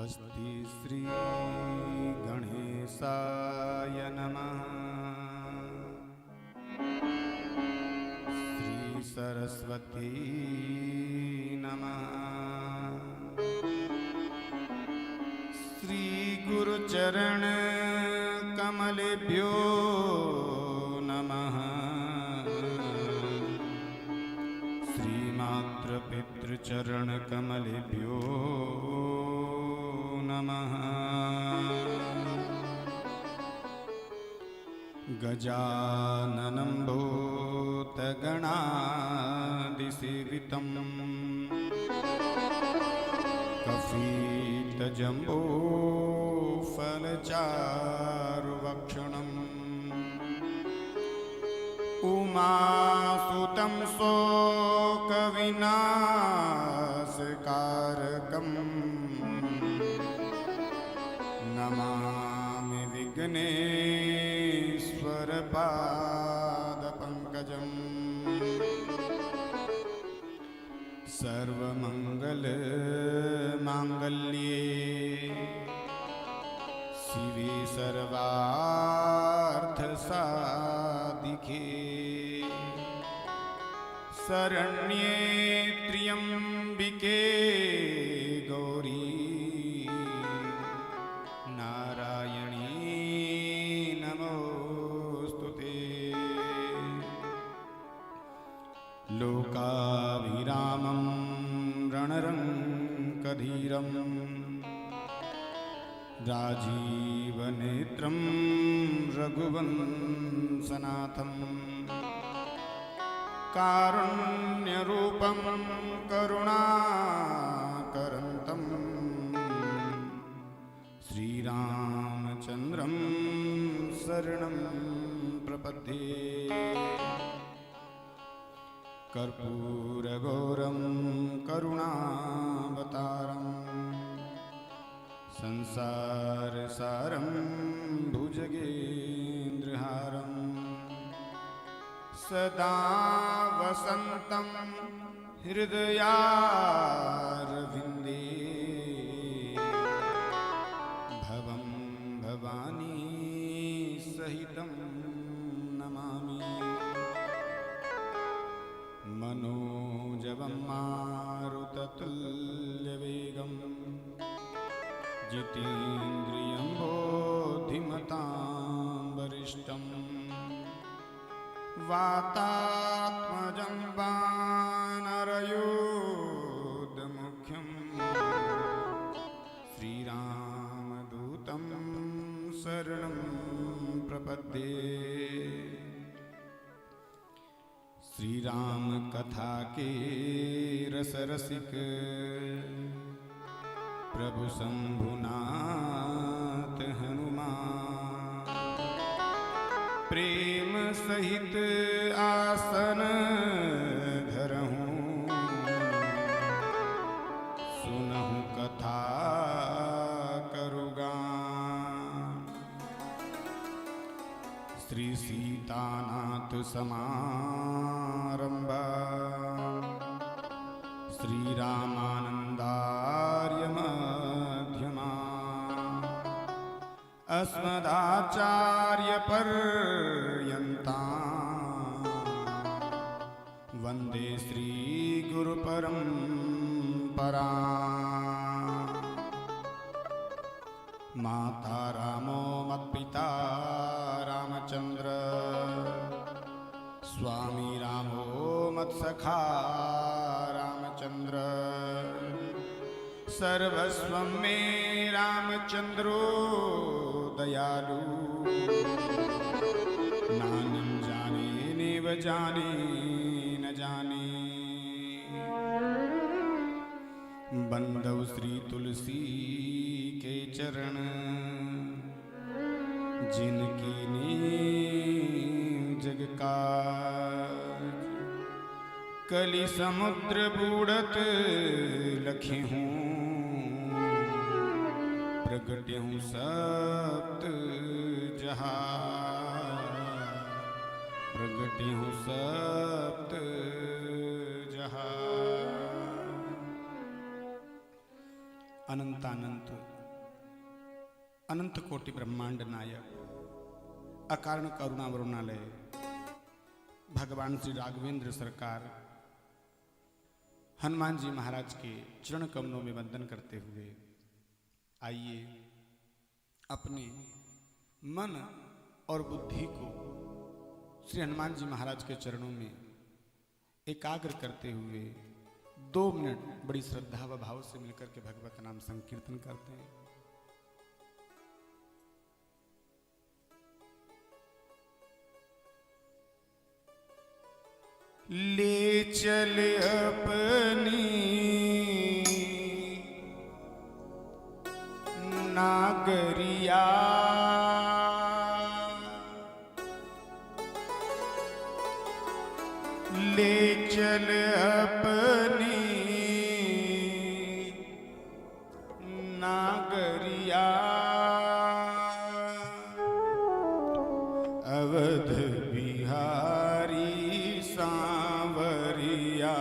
स्वस्ति श्री गणेशाय नमः। श्री सरस्वती नमः। श्री गुरुचरण कमलेभ्यो नमः। श्रीमात्र पितृचरण कमलेभ्यो नमः। गजाननं भूतगणादिसेवितं कफीतजम्बूफलचारुभक्षणम् उमासुतं शोकविनाशकारकम् नमामि विघ्नेश्वरपादपङ्कजम्। सर्वमङ्गलमाङ्गल्ये शिवे सर्वार्थसाधिके शरण्ये त्र्यम्बिके गौरी नारायणी नमोस्तुते। लोकाभिरामं रणरङ्कधीरं राजीवनेत्रं रघुवंशनाथं कारुण्यरूपं करुणाकरन्तं श्रीरामचन्द्रं शरणं प्रपद्ये। कर्पूरगौरं करुणावतारं संसारसारं भुजगेन्द्रहारं सदा वसन्तं हृदयारविन्दे भवं भवानी सहितं नमामि। मनोजवं मारुततुल्यवेगं जितेन्द्रियं बुद्धिमतां वरिष्ठं वातात्मजं वानरयूथमुख्यं श्रीरामदूतं शरणं प्रपद्ये। श्री राम कथा के रस रसिक प्रभु शंभुनाथ हनुमान प्रेम सहित आसन धरहूं सुनहु कथा करुगान। श्री सीतानाथ समारंभा श्री रामानंदार्य मध्यमा अस्मदाचार्य पर्यन्ता वंदे श्री गुरु परंपरा। माता रामो मत्पिता रामचंद्र स्वामी रामो मत्सखा रामचंद्र सर्वस्वं मे रामचंद्रो दयालु नान्यं जाने नेव जाने न जाने। बंदौ श्री तुलसी के चरण जिनकी नीव जग काज कलि समुद्र बूढ़त लखे हूँ प्रगटे हूँ सप्त जहां प्रगटे हूँ सप्त जहां। अनंतानंत अनंत कोटि ब्रह्मांड नायक अकारण करुणा वरुणालय भगवान श्री राघवेंद्र सरकार हनुमान जी महाराज के चरण कमलों में वंदन करते हुए आइए अपने मन और बुद्धि को श्री हनुमान जी महाराज के चरणों में एकाग्र करते हुए 2 मिनट बड़ी श्रद्धा व भाव से मिलकर के भगवत नाम संकीर्तन करते हैं। ले चल अपनी नागरिया ले चल अपनी नागरिया अवध बिहारी सांवरिया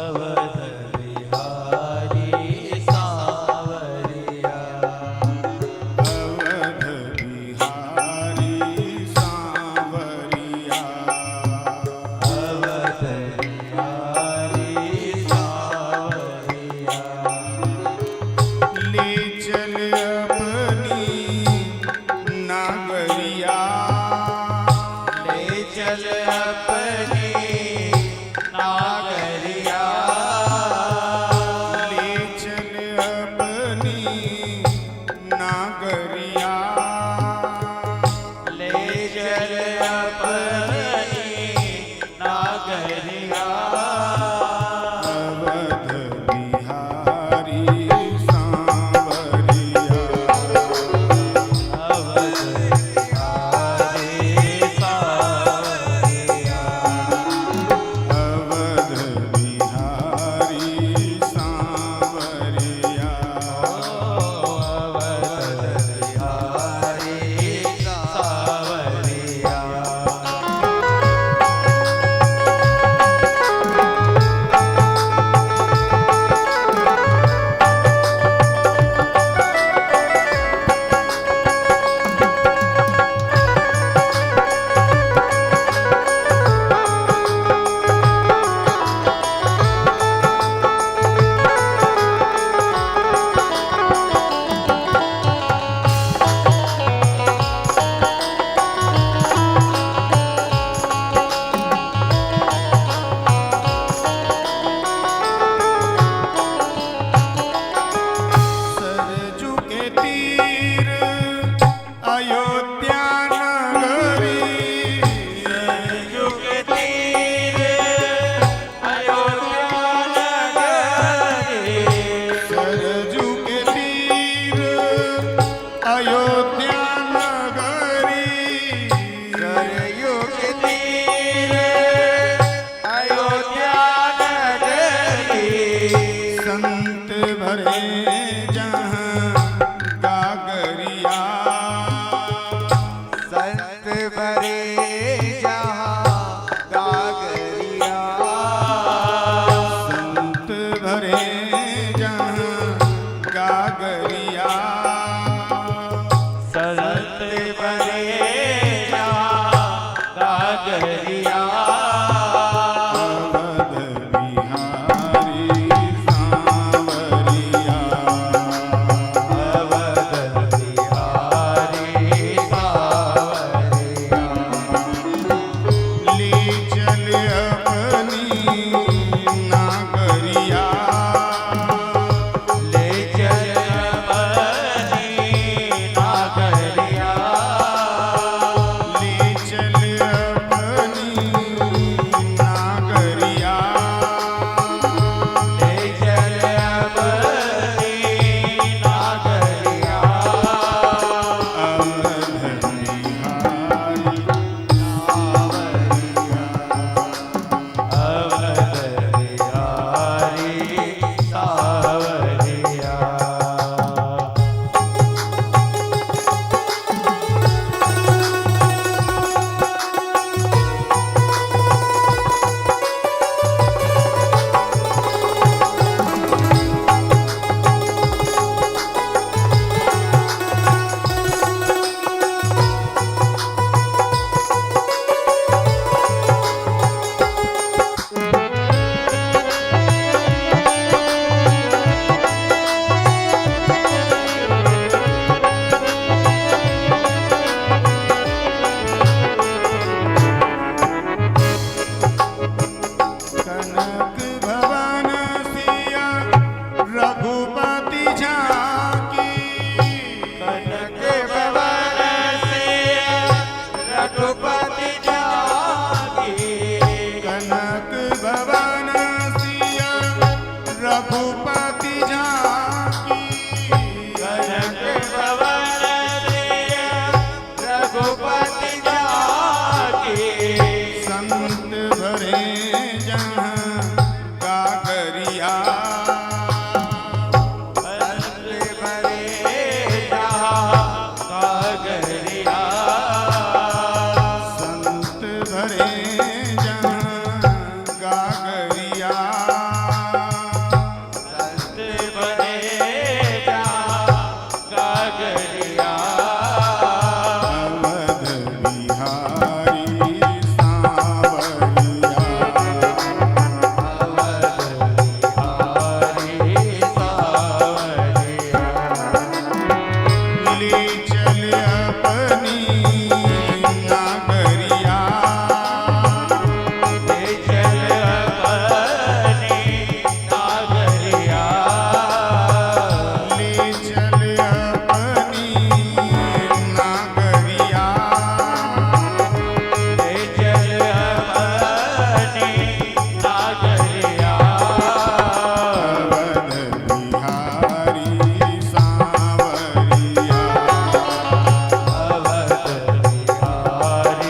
अवध बिहारी सांवरिया अवध बिहारी सांवरिया अवध बिहारी सांवरिया ले चल अपनी नागरिया ले चल अपनी नागरिया ले चल अपनी नागरिया ले चल अपनी नागरिया अवध बिहारी सांवरिया अवध बिहारी सांवरिया अवध बिहारी सांवरिया अवध बिहारी सांवरिया रघुपति जाकी कनक भवन सिया रघुपति झांकी कनक भवन सिया रघुपति जाकी संत भरे जहाँ गागरिया संत भरे जहाँ गागरिया संत भरे जहाँ गागरिया संत भरे जहाँ गागरिया अवध बिहारी सांवरिया ले चल अपनी नागरिया ले चल अपनी नागरिया अवध बिहारी सांवरिया अवध बिहारी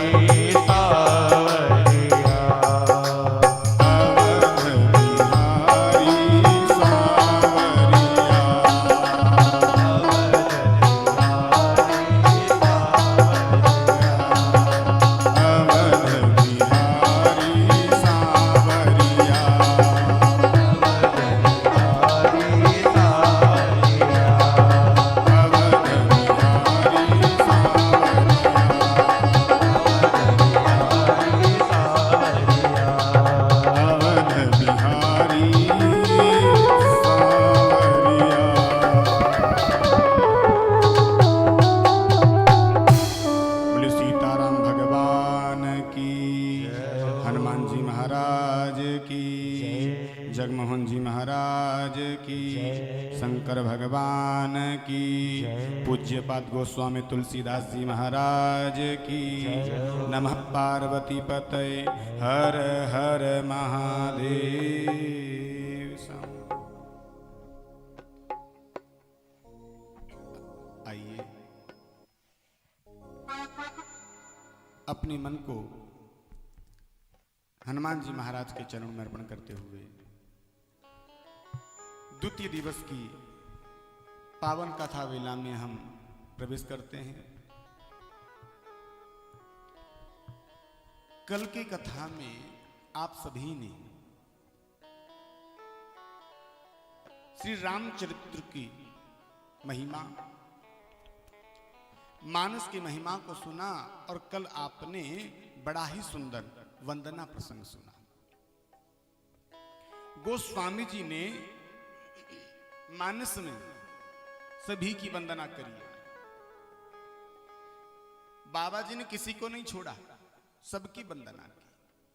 सांवरिया अवध बिहारी सांवरिया अवध बिहारी सांवरिया अवध बिहारी सांवरिया बोले सीताराम भगवान की हनुमान जी महाराज की जगमोहन जी महाराज की शंकर भगवान की पूज्यपाद गोस्वामी तुलसीदास जी महाराज की नमः पार्वती पतये हर हर महादेव। आइए अपने मन को हनुमान जी महाराज के चरणों में अर्पण करते हुए द्वितीय दिवस की पावन कथा वेला में हम प्रवेश करते हैं। कल की कथा में आप सभी ने श्री रामचरित्र की महिमा, मानस की महिमा को सुना और कल आपने बड़ा ही सुंदर वंदना प्रसंग सुना। गोस्वामी जी ने मानस में सभी की वंदना करी। बाबा जी ने किसी को नहीं छोड़ा, सबकी वंदना की।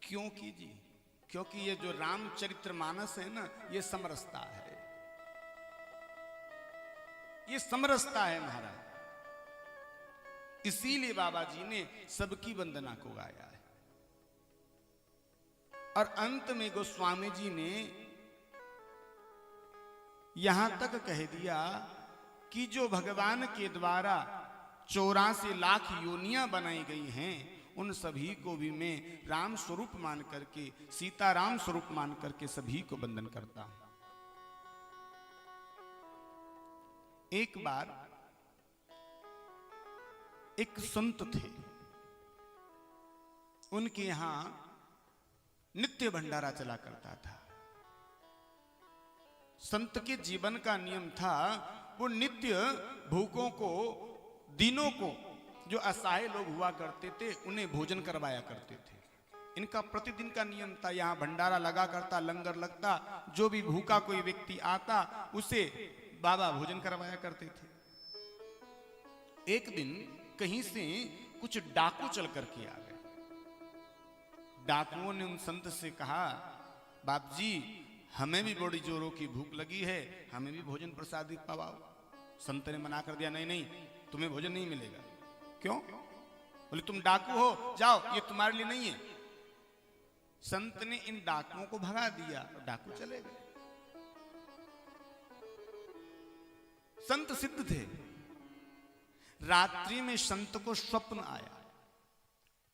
क्यों कीजिए? क्योंकि ये जो रामचरित्र मानस है ना, ये समरसता है, ये समरसता है महाराज। इसीलिए बाबा जी ने सबकी वंदना को गाया है। और अंत में गोस्वामी जी ने यहां तक कह दिया कि जो भगवान के द्वारा 84 लाख योनियां बनाई गई हैं, उन सभी को भी मैं राम स्वरूप मान करके, सीता राम स्वरूप मान करके सभी को वंदन करता हूं। एक बार एक संत थे, उनके यहां नित्य भंडारा चला करता था। संत के जीवन का नियम था, वो नित्य भूखों को, दीनों को, जो असहाय लोग हुआ करते थे, उन्हें भोजन करवाया करते थे। इनका प्रतिदिन का नियम था। यहाँ भंडारा लगा करता, लंगर लगता, जो भी भूखा कोई व्यक्ति आता उसे बाबा भोजन करवाया करते थे। एक दिन कहीं से कुछ डाकू चल करके आ गए। डाकुओं ने उन संत से कहा, बाप जी हमें भी बड़ी जोरों की भूख लगी है, हमें भी भोजन प्रसाद पवाओ। संत ने मना कर दिया, नहीं नहीं, तुम्हें भोजन नहीं मिलेगा। क्यों? बोले तुम डाकू हो, जाओ, ये तुम्हारे लिए नहीं है। संत ने इन डाकुओं को भगा दिया और डाकू चले गए। संत सिद्ध थे। रात्रि में संत को स्वप्न आया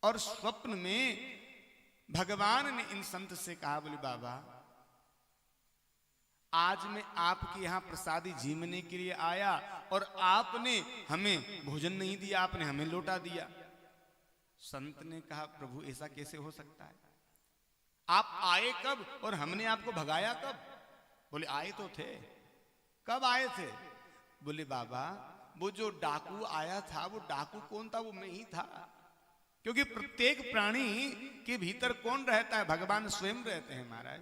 और स्वप्न में भगवान ने इन संत से कहा, बोले बाबा आज मैं आपके यहां प्रसादी झीमने के लिए आया और आपने हमें भोजन नहीं दिया, आपने हमें लौटा दिया। संत ने कहा, प्रभु ऐसा कैसे हो सकता है? आप आए कब और हमने आपको भगाया कब? बोले आए तो थे। कब आए थे? बोले बाबा वो जो डाकू आया था, वो डाकू कौन था? वो मैं ही था। क्योंकि प्रत्येक प्राणी के भीतर कौन रहता है? भगवान स्वयं रहते हैं महाराज।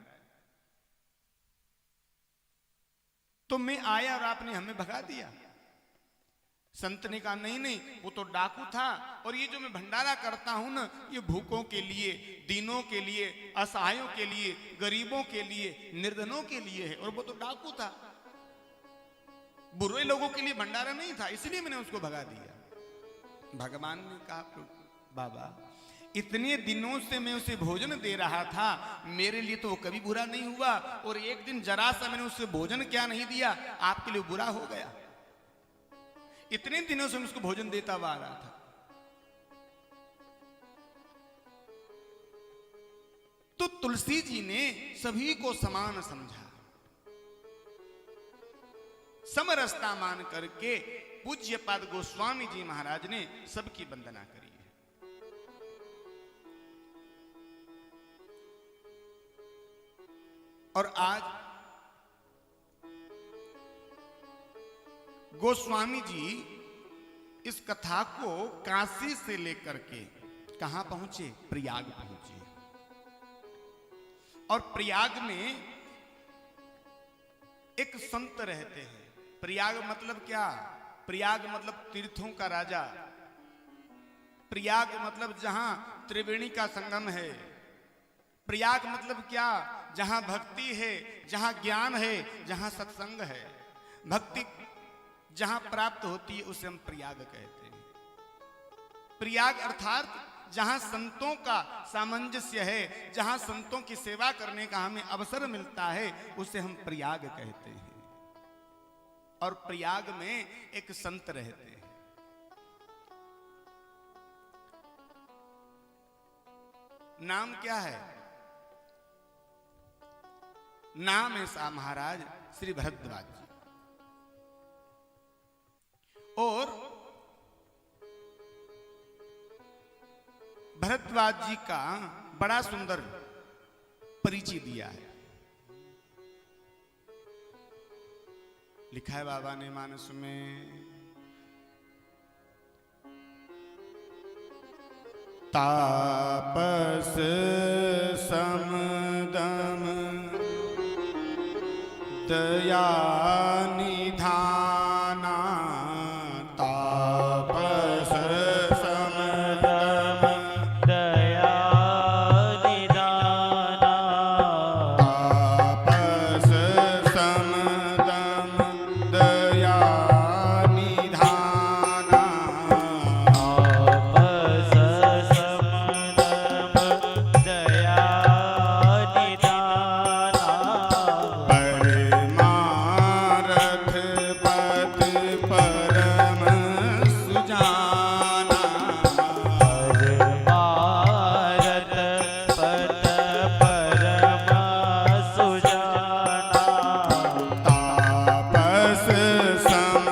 तो मैं आया और आपने हमें भगा दिया। संत ने कहा नहीं नहीं, वो तो डाकू था, और ये जो मैं भंडारा करता हूं ना, ये भूखों के लिए, दीनों के लिए, असहायों के लिए, गरीबों के लिए, निर्धनों के लिए है, और वो तो डाकू था, बुरे लोगों के लिए भंडारा नहीं था, इसलिए मैंने उसको भगा दिया। भगवान ने कहा, बाबा इतने दिनों से मैं उसे भोजन दे रहा था, मेरे लिए तो वो कभी बुरा नहीं हुआ, और एक दिन जरा सा मैंने उसे भोजन क्या नहीं दिया, आपके लिए बुरा हो गया। इतने दिनों से मैं उसको भोजन देता हुआ आ रहा था। तो तुलसी जी ने सभी को समान समझा, समरसता मान करके पूज्यपाद गोस्वामी जी महाराज ने सबकी वंदना करी है। और आज गोस्वामी जी इस कथा को काशी से लेकर के कहां पहुंचे? प्रयाग पहुंचे। और प्रयाग में एक संत रहते हैं। प्रयाग मतलब क्या? प्रयाग मतलब तीर्थों का राजा। प्रयाग मतलब जहां त्रिवेणी का संगम है। प्रयाग मतलब क्या? जहां भक्ति है, जहां ज्ञान है, जहां सत्संग है। भक्ति जहां प्राप्त होती है उसे हम प्रयाग कहते हैं। प्रयाग अर्थात जहां संतों का सामंजस्य है, जहां संतों की सेवा करने का हमें अवसर मिलता है, उसे हम प्रयाग कहते हैं। और प्रयाग में एक संत रहते हैं। नाम क्या है? नाम है सा महाराज श्री भरद्वाज जी। और भरद्वाज जी का बड़ा सुंदर परिचय दिया है। लिखा है बाबा ने मानस में, तापस समदम दया निधाना, तापस समदम दया निधाना, तापस समदम दया निधाना, तापस समदम दया निधाना, परमारथ पद परम सुजाना, परमारथ पद परम सुजाना, तापस सम।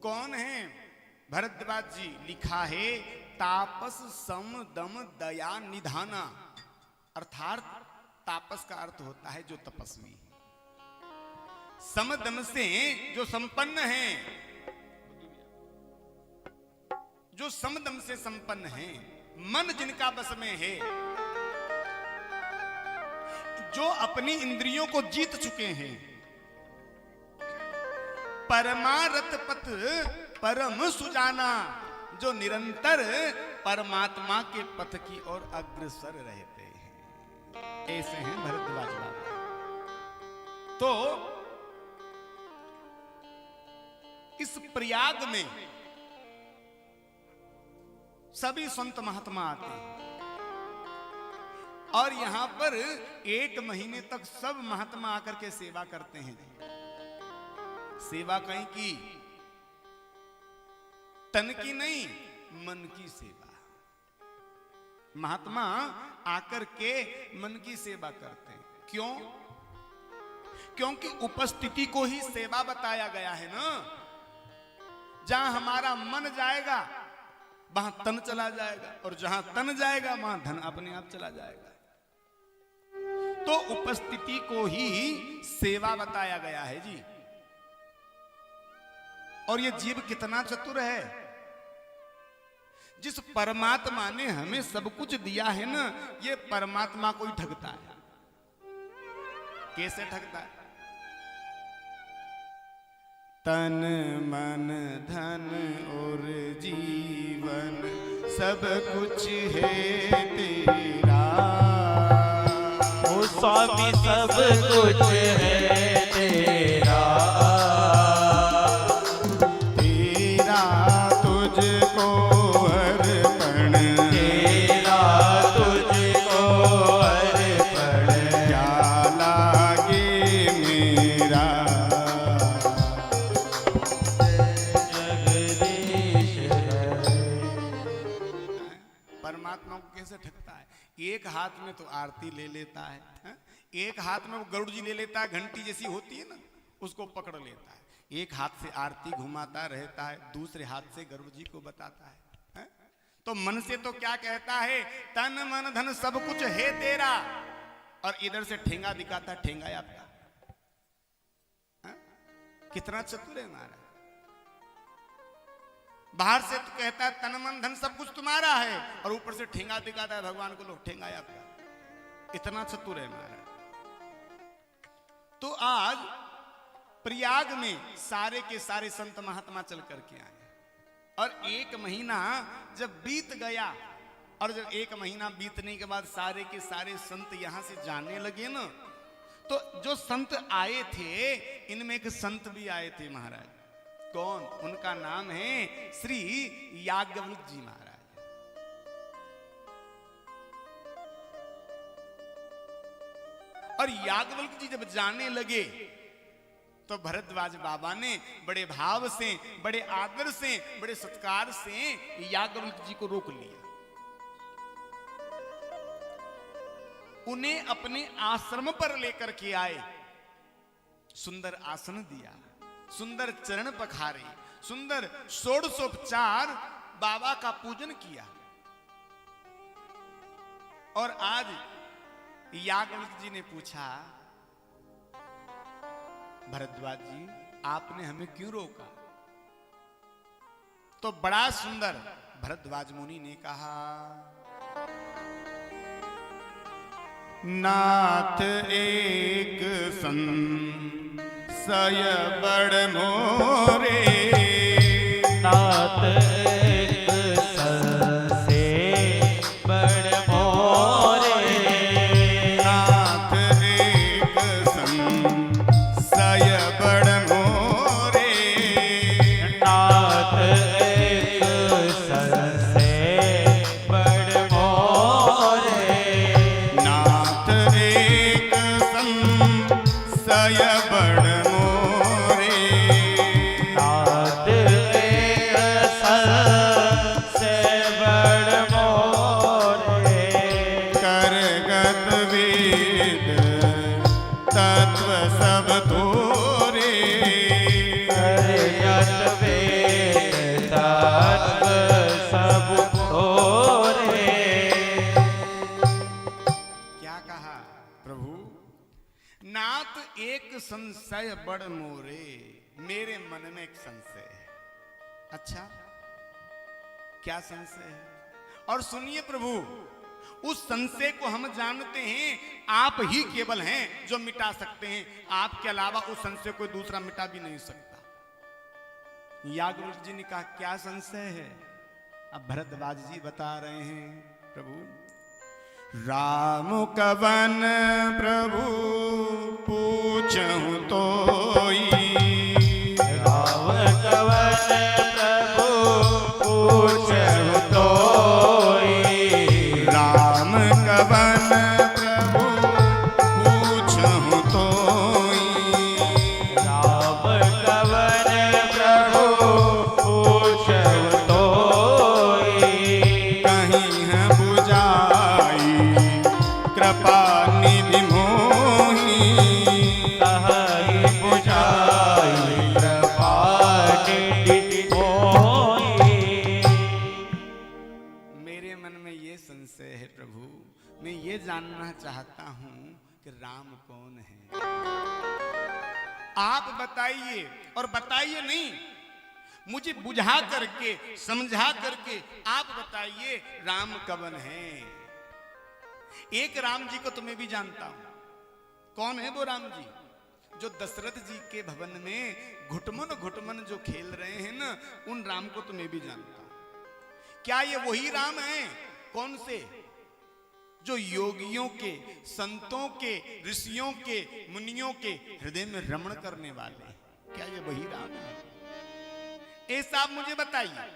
कौन है? भरद्वाज जी। लिखा है तापस सम दम दया निधाना, अर्थात तापस का अर्थ होता है जो तपस्वी, समदम से जो संपन्न है, जो समदम से संपन्न है, मन जिनका बस में है, जो अपनी इंद्रियों को जीत चुके हैं, परमारथ पथ परम सुजाना, जो निरंतर परमात्मा के पथ की ओर अग्रसर रहते हैं, ऐसे हैं भरद्वाज बाबा। तो इस प्रयाग में सभी संत महात्मा आते हैं और यहां पर 1 महीने तक सब महात्मा आकर के सेवा करते हैं। सेवा कहीं की, तन की नहीं, मन की सेवा। महात्मा आकर के मन की सेवा करते हैं। क्यों? क्योंकि उपस्थिति को ही सेवा बताया गया है ना। जहां हमारा मन जाएगा वहां तन चला जाएगा, और जहां तन जाएगा वहां धन अपने आप चला जाएगा। तो उपस्थिति को ही सेवा बताया गया है जी। और ये जीव कितना चतुर है। जिस परमात्मा ने हमें सब कुछ दिया है ना, ये परमात्मा को ही ठगता है। कैसे ठगता है? तन मन धन और जीवन सब कुछ है तेरा। ओ स्वामी सब कुछ है तेरा, तेरा तुझको अर्पण, तेरा तुझको अर्पण, क्या लागे मेरा। जगदीश परमात्मा को कैसे ठगता है? एक हाथ में तो आरती ले लेता है, एक हाथ में वो गरुड़ जी ले लेता है, घंटी जैसी होती है ना, उसको पकड़ लेता है। एक हाथ से आरती घुमाता रहता है, दूसरे हाथ से गरुड़ जी को बताता है। तो मन से तो क्या कहता है? तन मन धन सब कुछ है तेरा, और इधर से ठेंगा दिखाता, ठेंगा है आपका। कितना चतुर है हमारा। बाहर से तो कहता है तन मन धन सब कुछ तुम्हारा है, और ऊपर से ठेंगा दिखाता है भगवान को, लोग ठेंगा है आपका। इतना चतुर है हमारा। तो आज प्रयाग में सारे के सारे संत महात्मा चल करके आए, और 1 महीना जब बीत गया, और जब 1 महीना बीतने के बाद सारे के सारे संत यहां से जाने लगे ना, तो जो संत आए थे, इनमें एक संत भी आए थे महाराज। कौन? उनका नाम है श्री याज्ञवल्क्य जी महाराज। और याज्ञवल्क्य जी जब जाने लगे तो भरद्वाज बाबा ने बड़े भाव से, बड़े आदर से, बड़े सत्कार से याज्ञवल्क्य जी को रोक लिया। उन्हें अपने आश्रम पर लेकर के आए, सुंदर आसन दिया, सुंदर चरण पखारे, सुंदर षोडशोपचार बाबा का पूजन किया। और आज याज्ञवल्क्य जी ने पूछा, भरद्वाज जी आपने हमें क्यों रोका? तो बड़ा सुंदर भरद्वाज मुनि ने कहा, नाथ एक संशय बड़ मोरे, नाथ एक संशय बड़ मोरे, नाथ एक संशय बड़ मोरे, नाथ एक संशय बड़ मोरे, नाथ एक संशय बड़ मोरे, नाथ एक संशय बड़ मोरे, करगत वेद तत्व सब तोरे, करगत वेद तत्व सब तोरे। क्या कहा प्रभु? नाथ एक संशय बड़ मोरे, मेरे मन में एक संशय है। अच्छा, क्या संशय है? और सुनिए प्रभु, उस संशय को हम जानते हैं, आप ही केवल हैं जो मिटा सकते हैं। आपके अलावा उस संशय को दूसरा मिटा भी नहीं सकता। याज्ञवल्क्य जी ने कहा, क्या संशय है? अब भरद्वाज जी बता रहे हैं, प्रभु राम कवन प्रभु पूछूं तोई, राम कवन प्रभु पूछहु तोई। राम कवन प्रभु पूछहु तोई। राम कवन प्रभु पूछहु तोई। कहीं है बुझाई कृपा निधि मोही। कहीं बुझाई कृपा निधि मोही। मेरे मन में ये संशय है प्रभु, मैं ये जानना चाहता हूं कि राम कौन है। आप बताइए, और बताइए नहीं, मुझे बुझा करके समझा करके आप बताइए राम कवन है। एक राम जी को तो मैं भी जानता हूं। कौन है वो राम जी? जो दशरथ जी के भवन में घुटमन घुटमन जो खेल रहे हैं ना, उन राम को तो मैं भी जानता हूं। क्या ये वही राम है? कौन से? जो योगियों के, संतों के, ऋषियों के, मुनियों के हृदय में रमण करने वाले हैं। क्या ये वही राम है? ऐसा आप मुझे बताइए।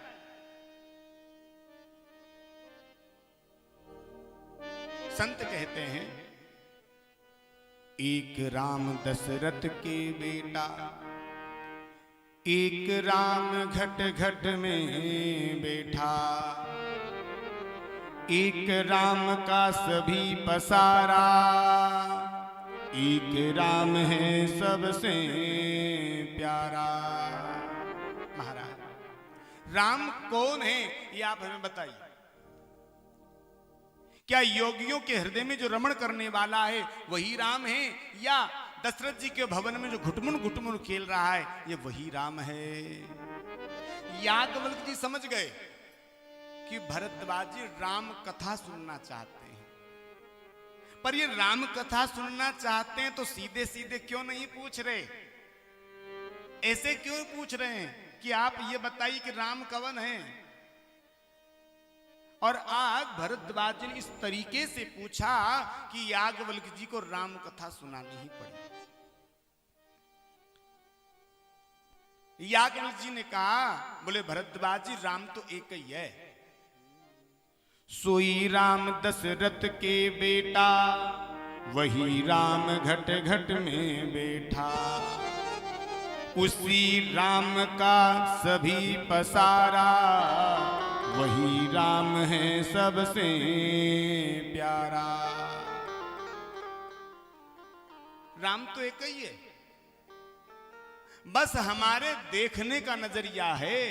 संत कहते हैं, एक राम दशरथ के बेटा, एक राम घट घट में बैठा। एक राम का सभी पसारा, एक राम है सबसे प्यारा। महाराज, राम कौन है ये आप हमें बताइए। क्या योगियों के हृदय में जो रमण करने वाला है वही राम है, या दशरथ जी के भवन में जो घुटमुन घुटमुन खेल रहा है ये वही राम है? याज्ञवल्क्य जी समझ गए कि भरद्वाज जी राम कथा सुनना चाहते हैं, पर ये राम कथा सुनना चाहते हैं तो सीधे सीधे क्यों नहीं पूछ रहे? ऐसे क्यों पूछ रहे हैं कि आप ये बताइए कि राम कवन है? और आज भरद्वाज जी ने इस तरीके से पूछा कि याज्ञवल्क्य जी को राम कथा सुनानी ही पड़ी। याज्ञवल्क्य जी ने कहा, बोले भरद्वाज जी राम तो एक ही है। सोई राम दशरथ के बेटा, वही राम घट घट में बैठा। उसी राम का सभी पसारा, वही राम है सबसे प्यारा। राम तो एक ही है, बस हमारे देखने का नजरिया है।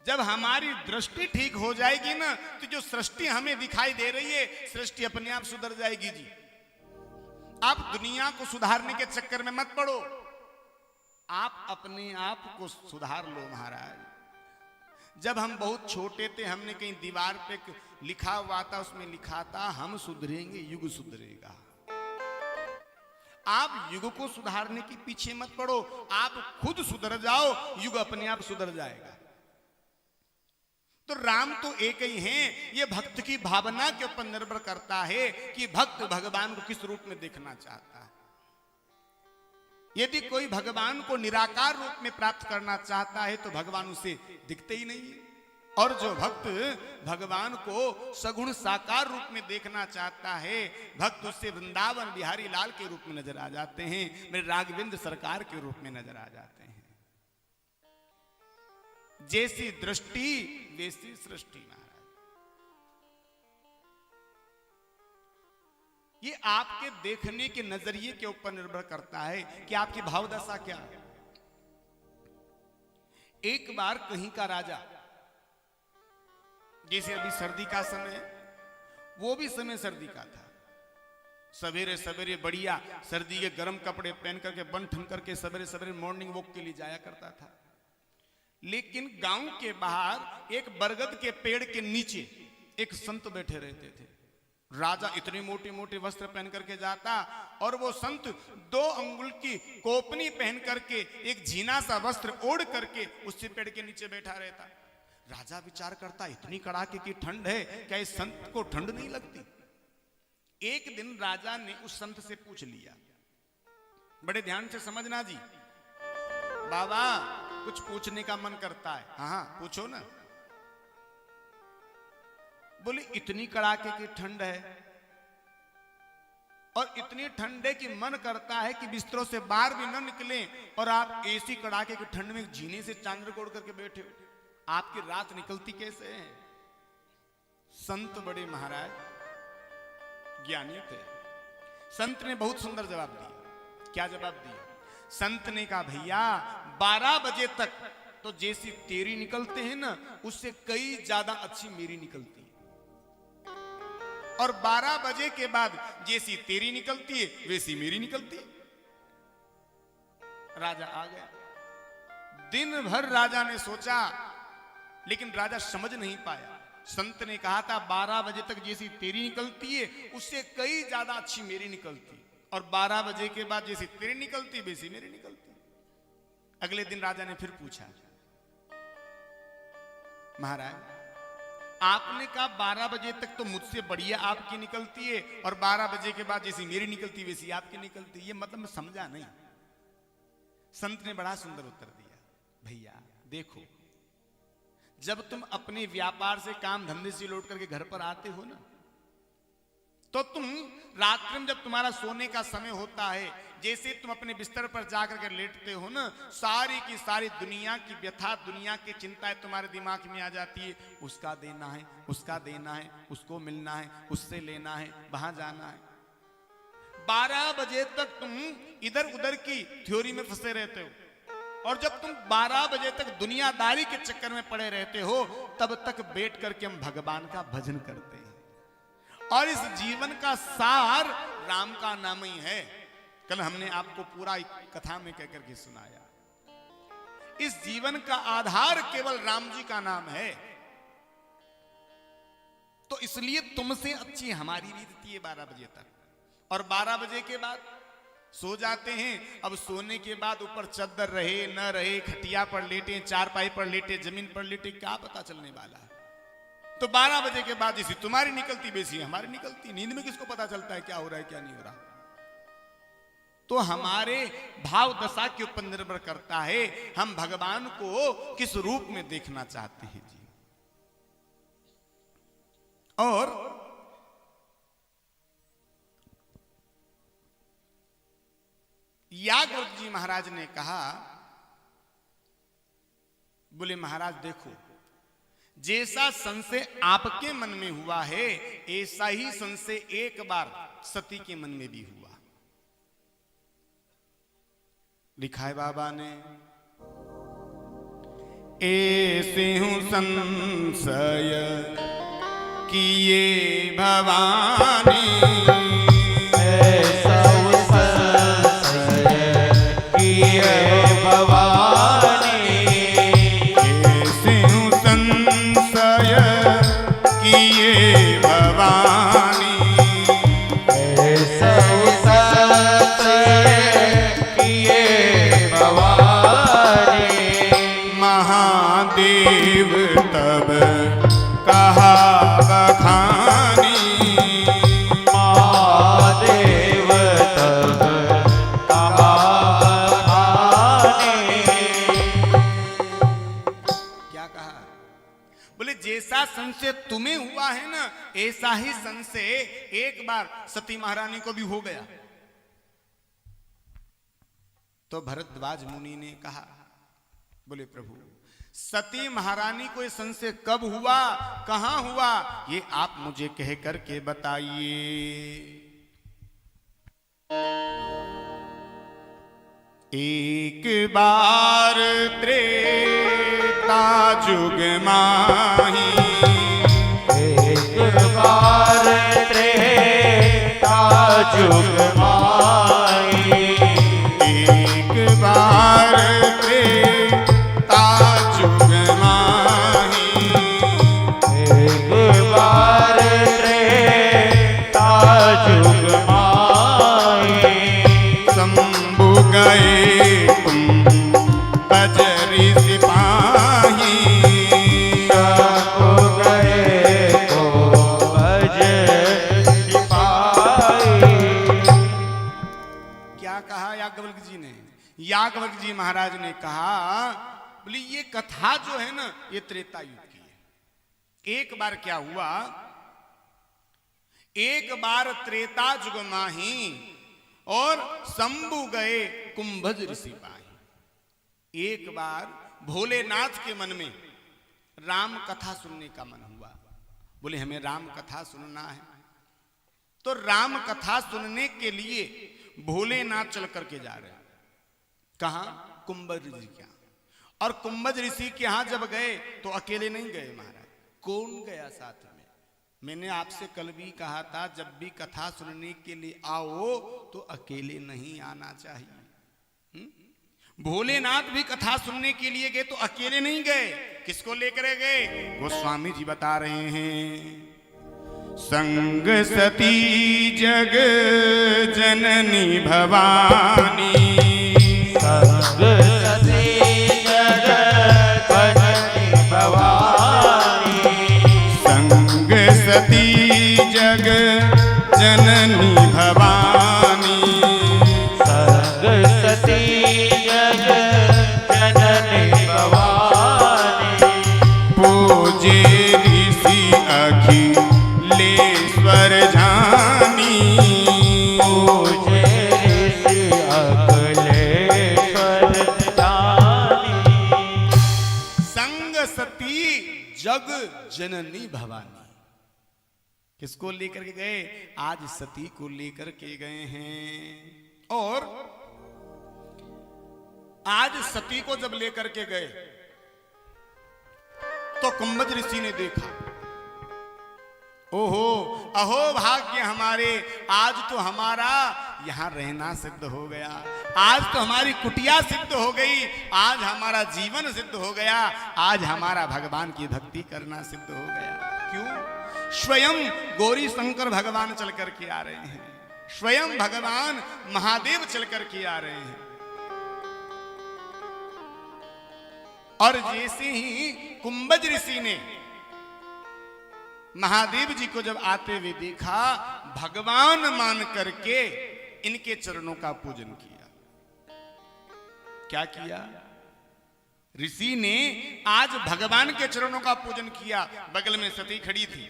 जब हमारी दृष्टि ठीक हो जाएगी ना, तो जो सृष्टि हमें दिखाई दे रही है, सृष्टि अपने आप सुधर जाएगी जी। आप दुनिया को सुधारने के चक्कर में मत पड़ो, आप अपने आप को सुधार लो महाराज। जब हम बहुत छोटे थे, हमने कहीं दीवार पे लिखा हुआ था, उसमें लिखा था हम सुधरेंगे युग सुधरेगा। आप युग को सुधारने के पीछे मत पड़ो, आप खुद सुधर जाओ, युग अपने आप सुधर जाएगा। तो राम तो एक ही हैं। ये भक्त की भावना के ऊपर निर्भर करता है कि भक्त भगवान को किस रूप में देखना चाहता है। यदि कोई भगवान को निराकार रूप में प्राप्त करना चाहता है तो भगवान उसे दिखते ही नहीं है, और जो भक्त भगवान को सगुण साकार रूप में देखना चाहता है, भक्त उससे वृंदावन बिहारी लाल के रूप में नजर आ जाते हैं, मेरे राघवेंद्र सरकार के रूप में नजर आ जाते हैं। जैसी दृष्टि वैसी सृष्टि महाराज। ये आपके देखने के नजरिए के ऊपर निर्भर करता है कि आपकी भावदशा क्या है। एक बार कहीं का राजा, जैसे अभी सर्दी का समय, वो भी समय सर्दी का था, सवेरे सवेरे बढ़िया सर्दी के गर्म कपड़े पहन करके बन ठन करके सवेरे सवेरे मॉर्निंग वॉक के लिए जाया करता था। लेकिन गांव के बाहर एक बरगद के पेड़ के नीचे एक संत बैठे रहते थे। राजा इतने मोटे मोटे वस्त्र पहन करके जाता, और वो संत 2 अंगुल की कोपनी पहन करके एक झीना सा वस्त्र ओढ़ करके उसी पेड़ के नीचे बैठा रहता। राजा विचार करता, इतनी कड़ाके की ठंड है, क्या इस संत को ठंड नहीं लगती? एक दिन राजा ने उस संत से पूछ लिया, बड़े ध्यान से समझना जी, बाबा कुछ पूछने का मन करता है। हाँ हाँ पूछो ना। बोले इतनी कड़ाके की ठंड है और इतनी ठंड है कि मन करता है कि बिस्तरों से बाहर भी न निकले, और आप ऐसी कड़ाके की ठंड में जीने से चांदर कोड़ करके बैठे हो, आपकी रात निकलती कैसे है? संत बड़े महाराज ज्ञानी थे। संत ने बहुत सुंदर जवाब दिया। क्या जवाब दिया? संत ने कहा भैया 12 बजे तक तो जैसी तेरी निकलते हैं ना, उससे कई ज्यादा अच्छी मेरी निकलती है, और 12 बजे के बाद जैसी तेरी निकलती है वैसी मेरी निकलती है। राजा आ गया। दिन भर राजा ने सोचा, लेकिन राजा समझ नहीं पाया। संत ने कहा था 12 बजे तक जैसी तेरी निकलती है उससे कई ज्यादा अच्छी मेरी निकलती, और 12 बजे के बाद जैसी तेरी निकलती वैसी मेरी निकलती। अगले दिन राजा ने फिर पूछा, महाराज आपने कहा 12 बजे तक तो मुझसे बढ़िया आपकी निकलती है, और 12 बजे के बाद जैसी मेरी निकलती वैसी आपकी निकलती, ये मतलब मैं समझा नहीं। संत ने बड़ा सुंदर उत्तर दिया, भैया देखो, जब तुम अपने व्यापार से काम धंधे से लौट करके घर पर आते हो ना, तो तुम रात्रि में जब तुम्हारा सोने का समय होता है, जैसे तुम अपने बिस्तर पर जाकर के लेटते हो ना, सारी की सारी दुनिया की व्यथा, दुनिया की चिंताएं तुम्हारे दिमाग में आ जाती है। उसका देना है, उसका देना है, उसको मिलना है, उससे लेना है, वहां जाना है। 12 बजे तक तुम इधर उधर की थ्योरी में फंसे रहते हो, और जब तुम 12 बजे तक दुनियादारी के चक्कर में पड़े रहते हो, तब तक बैठ करके हम भगवान का भजन करते हैं। और इस जीवन का सार राम का नाम ही है। कल हमने आपको पूरा कथा में कहकर के सुनाया, इस जीवन का आधार केवल राम जी का नाम है। तो इसलिए तुमसे अच्छी हमारी बीतती है 12 बजे तक, और 12 बजे के बाद सो जाते हैं। अब सोने के बाद ऊपर चद्दर रहे न रहे, खटिया पर लेटे, चारपाई पर लेटे, जमीन पर लेटे, क्या पता चलने वाला है। तो 12 बजे के बाद जैसी तुम्हारी निकलती वैसी हमारी निकलती। नींद में किसको पता चलता है क्या हो रहा है क्या नहीं हो रहा? तो हमारे भाव दशा के ऊपर निर्भर करता है, हम भगवान को किस रूप में देखना चाहते हैं जी। और याज्ञवल्क्य जी महाराज ने कहा, बोले महाराज देखो, जैसा संशय आपके मन में हुआ है, ऐसा ही संशय एक बार सती के मन में भी हुआ। लिखा है बाबा ने, ऐसे हूं संशय किए भवानी, ऐसा संशय किए भवानी, ऐसे हूं संशय किए भवानी, ऐसा संशय किए भवानी, महादेव तब कहा बखानी, महादेव तब कहा बखानी। क्या कहा? बोले जैसा संशय तुम्हें हुआ है ना, ऐसा ही संशय एक बार सती महारानी को भी हो गया। तो भरद्वाज मुनि ने कहा, बोले प्रभु सती महारानी को ये संशय कब हुआ, कहां हुआ, ये आप मुझे कह करके बताइए। एक बार त्रेता जुग माही, एक बार त्रेता जुग माही, एक बार त्रेता जुग माही, एक बार त्रेता जुग माही, शंभु गए तुम बजरी सिपाही, शंभु गए तो भज सिपाही। क्या कहा याज्ञवल्क्य जी ने? याज्ञवल्क्य जी महाराज ने कहा, बोली ये कथा जो है ना ये त्रेता युग की है। एक बार क्या हुआ, एक बार त्रेता युग माही और शंभु गए कुंभज ऋषि पाही। एक बार भोलेनाथ के मन में राम कथा सुनने का मन हुआ। बोले हमें राम कथा सुनना है। तो राम कथा सुनने के लिए भोलेनाथ चल करके जा रहे हैं। कहां? कुंभज ऋषि के यहां। और कुंभज ऋषि के यहां जब गए तो अकेले नहीं गए महाराज, कौन गया साथ में? मैंने आपसे कल भी कहा था जब भी कथा सुनने के लिए आओ तो अकेले नहीं आना चाहिए। भोलेनाथ भी कथा सुनने के लिए गए तो अकेले नहीं गए, किसको लेकर गए? गोस्वामी जी बता रहे हैं, संग सती जग जननी भवानी, संग सती जग जननी भवानी, संग सती जग जननी भवानी, संग सती जग जननी भवानी, पूजे ऋषि अखिलेश्वर जानी, पूजे ऋषि अखिलेश्वर जानी, संग सती जग जननी भवानी। किसको लेकर के गए? आज सती को लेकर के गए हैं। और आज सती को जब लेकर के गए तो कुंभज ऋषि ने देखा, ओहो अहो भाग्य हमारे, आज तो हमारा यहां रहना सिद्ध हो गया, आज तो हमारी कुटिया सिद्ध हो गई, आज हमारा जीवन सिद्ध हो गया, आज हमारा भगवान की भक्ति करना सिद्ध हो गया। क्यों? स्वयं गौरी शंकर भगवान चल करके आ रहे हैं, स्वयं भगवान महादेव चल करके आ रहे हैं। और जैसे ही कुंभज ऋषि ने महादेव जी को जब आते हुए देखा, भगवान मान करके इनके चरणों का पूजन किया। क्या किया? ऋषि ने आज भगवान के चरणों का पूजन किया। बगल में सती खड़ी थी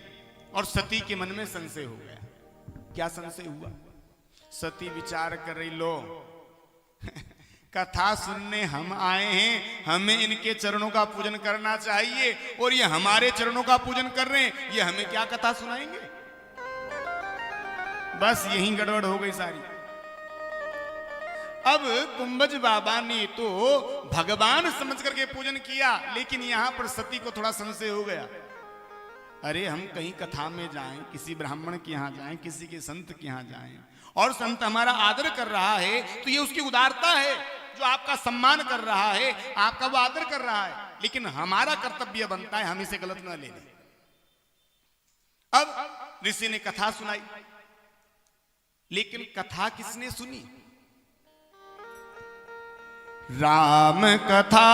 और सती के मन में संशय हो गया। क्या संशय हुआ? सती विचार कर रही, लो कथा सुनने हम आए हैं, हमें इनके चरणों का पूजन करना चाहिए और ये हमारे चरणों का पूजन कर रहे हैं, ये हमें क्या कथा सुनाएंगे? बस यही गड़बड़ हो गई सारी। अब कुंभज बाबा ने तो भगवान समझ करके पूजन किया, लेकिन यहां पर सती को थोड़ा संशय हो गया। अरे हम कहीं कथा में जाएं, किसी ब्राह्मण के यहां जाएं, किसी के संत के यहां जाएं और संत हमारा आदर कर रहा है तो ये उसकी उदारता है, जो आपका सम्मान कर रहा है, आपका वो आदर कर रहा है, लेकिन हमारा कर्तव्य बनता है हम इसे गलत ना ले लें। अब ऋषि ने कथा सुनाई, लेकिन कथा किसने सुनी? राम कथा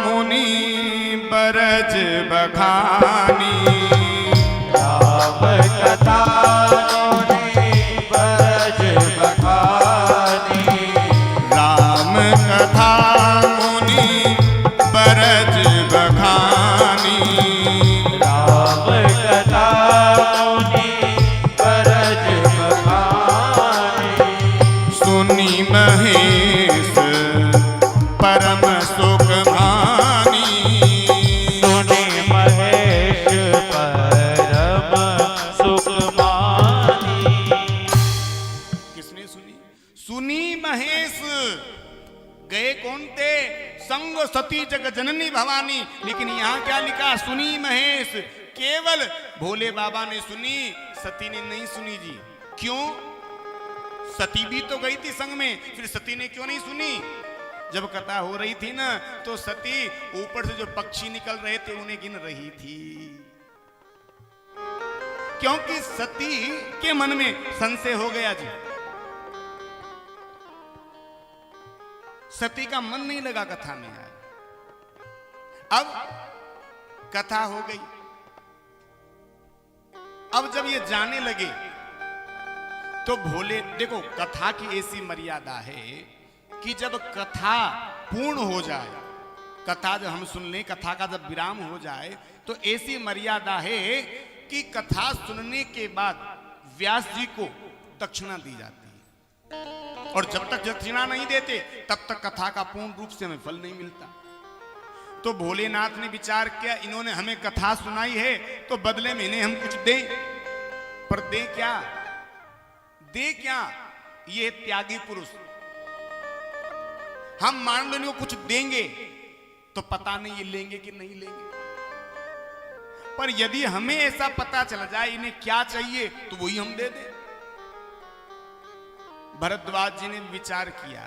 मुनि बरज बखानी, राम कथा मुनि बरज बखानी, राम कथा मुनि बरज बखानी, राम कथा मुनि बरज बखानी, सुनी महेश परम सुख मानी, सुनी महेश परम सुख मानी। किसने सुनी? सुनी महेश। गए कौन थे? संग सती जग जननी भवानी। लेकिन यहां क्या लिखा? सुनी महेश। केवल भोले बाबा ने सुनी, सती ने नहीं सुनी जी। क्यों? सती भी तो गई थी संग में, फिर सती ने क्यों नहीं सुनी? जब कथा हो रही थी ना तो सती ऊपर से जो पक्षी निकल रहे थे उन्हें गिन रही थी, क्योंकि सती के मन में संशय हो गया जी। सती का मन नहीं लगा कथा में। अब कथा हो गई। अब जब ये जाने लगे तो भोले, देखो कथा की ऐसी मर्यादा है कि जब कथा पूर्ण हो जाए कथा जब हम सुन लें, कथा का जब विराम हो जाए तो ऐसी मर्यादा है कि कथा सुनने के बाद व्यास जी को दक्षिणा दी जाती है, और जब तक दक्षिणा नहीं देते तब तक कथा का पूर्ण रूप से हमें फल नहीं मिलता। तो भोलेनाथ ने विचार किया, इन्होंने हमें कथा सुनाई है तो बदले में इन्हें हम कुछ दें, पर दे क्या, दे क्या? ये त्यागी पुरुष, हम मान लो इनको कुछ देंगे तो पता नहीं ये लेंगे कि नहीं लेंगे, पर यदि हमें ऐसा पता चल जाए इन्हें क्या चाहिए तो वही हम दे दें। भरद्वाज जी ने विचार किया,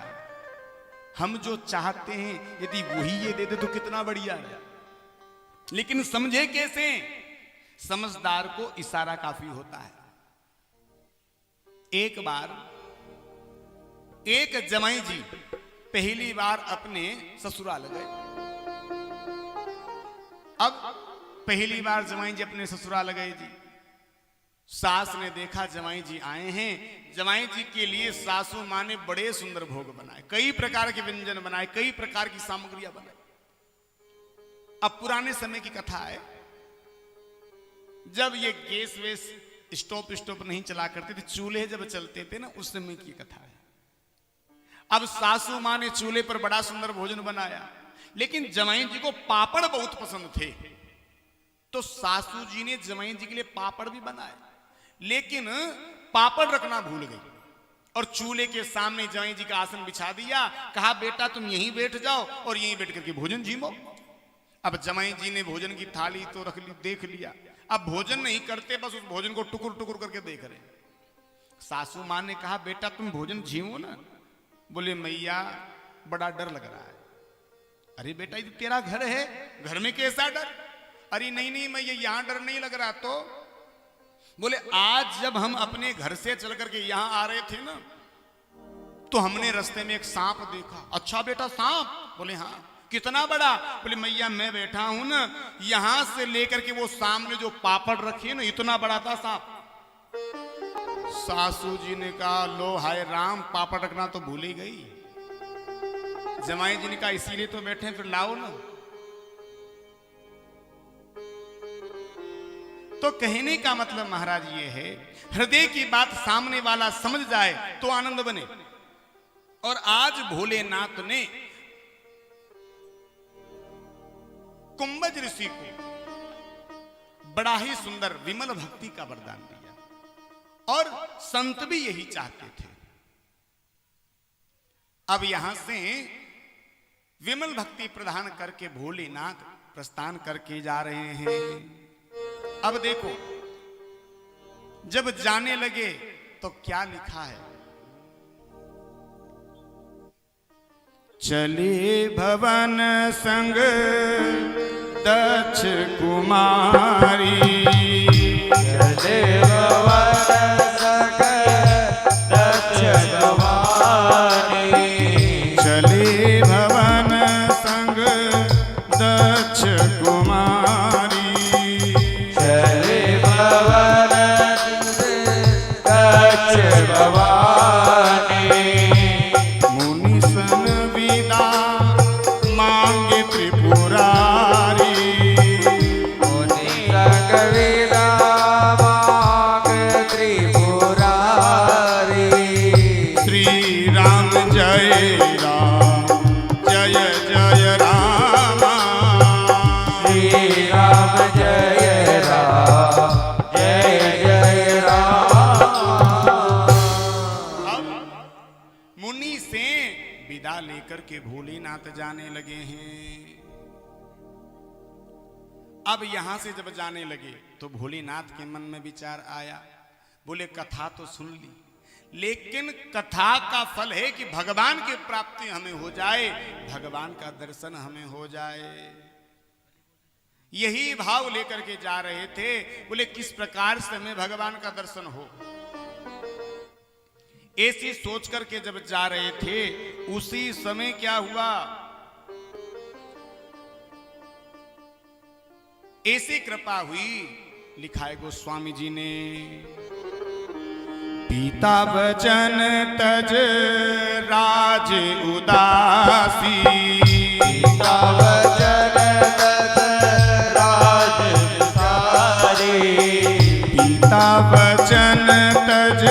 हम जो चाहते हैं यदि वही ये दे दे तो कितना बढ़िया है, लेकिन समझे कैसे? समझदार को इशारा काफी होता है। एक बार एक जमाई जी पहली बार अपने ससुराल गए। अब पहली बार जमाई जी अपने ससुराल गए जी, सास ने देखा जमाई जी आए हैं, जमाई जी के लिए सासू मां ने बड़े सुंदर भोग बनाए, कई प्रकार के व्यंजन बनाए, कई प्रकार की सामग्रियां बनाई। अब पुराने समय की कथा है, जब ये गैस वेस स्टोव नहीं चला करते थे, चूल्हे जब चलते थे ना, उस समय की कथा है। अब सासू मां ने चूल्हे पर बड़ा सुंदर भोजन बनाया, लेकिन जमाई जी को पापड़ बहुत पसंद थे, तो सासू जी ने जमाई जी के लिए पापड़ भी बनाए, लेकिन पापड़ रखना भूल गई और चूल्हे के सामने जमाई जी का आसन बिछा दिया, कहा बेटा तुम यहीं बैठ जाओ और यहीं बैठ करके भोजन जीमो। अब जमाई जी ने भोजन की थाली तो रख ली, देख लिया, अब भोजन नहीं करते, बस उस भोजन को टुकुर टुकुर करके देख रहे। सासू मां ने कहा बेटा तुम भोजन झीमो ना। बोले मैया बड़ा डर लग रहा है। अरे बेटा ये तेरा घर है, घर में कैसा डर? अरे नहीं नहीं मैया यहां डर नहीं लग रहा। तो बोले आज जब हम अपने घर से चल करके यहां आ रहे थे ना, तो हमने रास्ते में एक सांप देखा। अच्छा बेटा सांप? बोले हाँ। कितना बड़ा? बोले मैया मैं बैठा हूं ना, यहां से लेकर के वो सामने जो पापड़ रखी है ना, इतना बड़ा था सांप। सासू जी ने कहा लो हाय राम, पापड़ रखना तो भूल ही गई। जमाई जी ने कहा इसीलिए तो बैठे, फिर लाओ ना। तो कहने का मतलब महाराज ये है, हृदय की बात सामने वाला समझ जाए तो आनंद बने। और आज भोलेनाथ ने कुंभज ऋषि को बड़ा ही सुंदर विमल भक्ति का वरदान दिया, और संत भी यही चाहते थे। अब यहां से विमल भक्ति प्रदान करके भोलेनाथ प्रस्थान करके जा रहे हैं। अब देखो जब जाने लगे तो क्या लिखा है, चले भवन संग दक्ष कुमारी, चले भवन संग दक्ष कुमारी, चले भवन संग दक्ष कुमारी, चले भवन दक्ष भवानी, मुनि सन विदा मांगे त्रिपुरारी, मुनि संग विदा मांग त्रिपुरारी, श्री राम जय राम जय जय रामा, श्री राम जय राम जय जय राम। अब मुनि से विदा लेकर के भोलेनाथ जाने लगे हैं। अब यहां से जब जाने लगे तो भोलेनाथ के मन में विचार आया, बोले कथा तो सुन ली, लेकिन कथा का फल है कि भगवान की प्राप्ति हमें हो जाए, भगवान का दर्शन हमें हो जाए। यही भाव लेकर के जा रहे थे। बोले किस प्रकार से हमें भगवान का दर्शन हो, ऐसी सोच करके जब जा रहे थे, उसी समय क्या हुआ, ऐसी कृपा हुई, लिखा है गोस्वामी जी ने, पिता वचन तज राज उदासी, पिता सीता वचन तज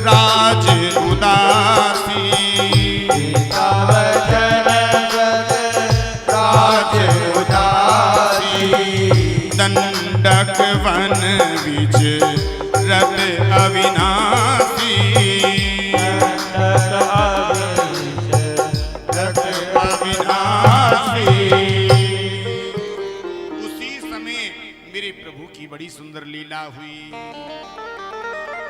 राज उदासी, सीता वचन तज राज उदासी, दंडक वन विच रत अविनाशी, रत अविनाशी। उसी समय मेरे प्रभु की बड़ी सुंदर लीला हुई।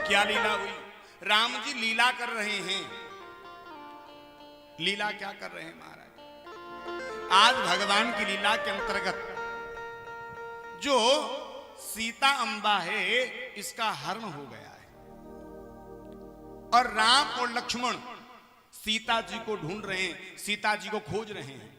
क्या लीला हुई? राम जी लीला कर रहे हैं। लीला क्या कर रहे हैं महाराज? आज भगवान की लीला के अंतर्गत जो सीता अम्बा है इसका हरण हो गया है और राम और लक्ष्मण सीता जी को ढूंढ रहे हैं, सीता जी को खोज रहे हैं।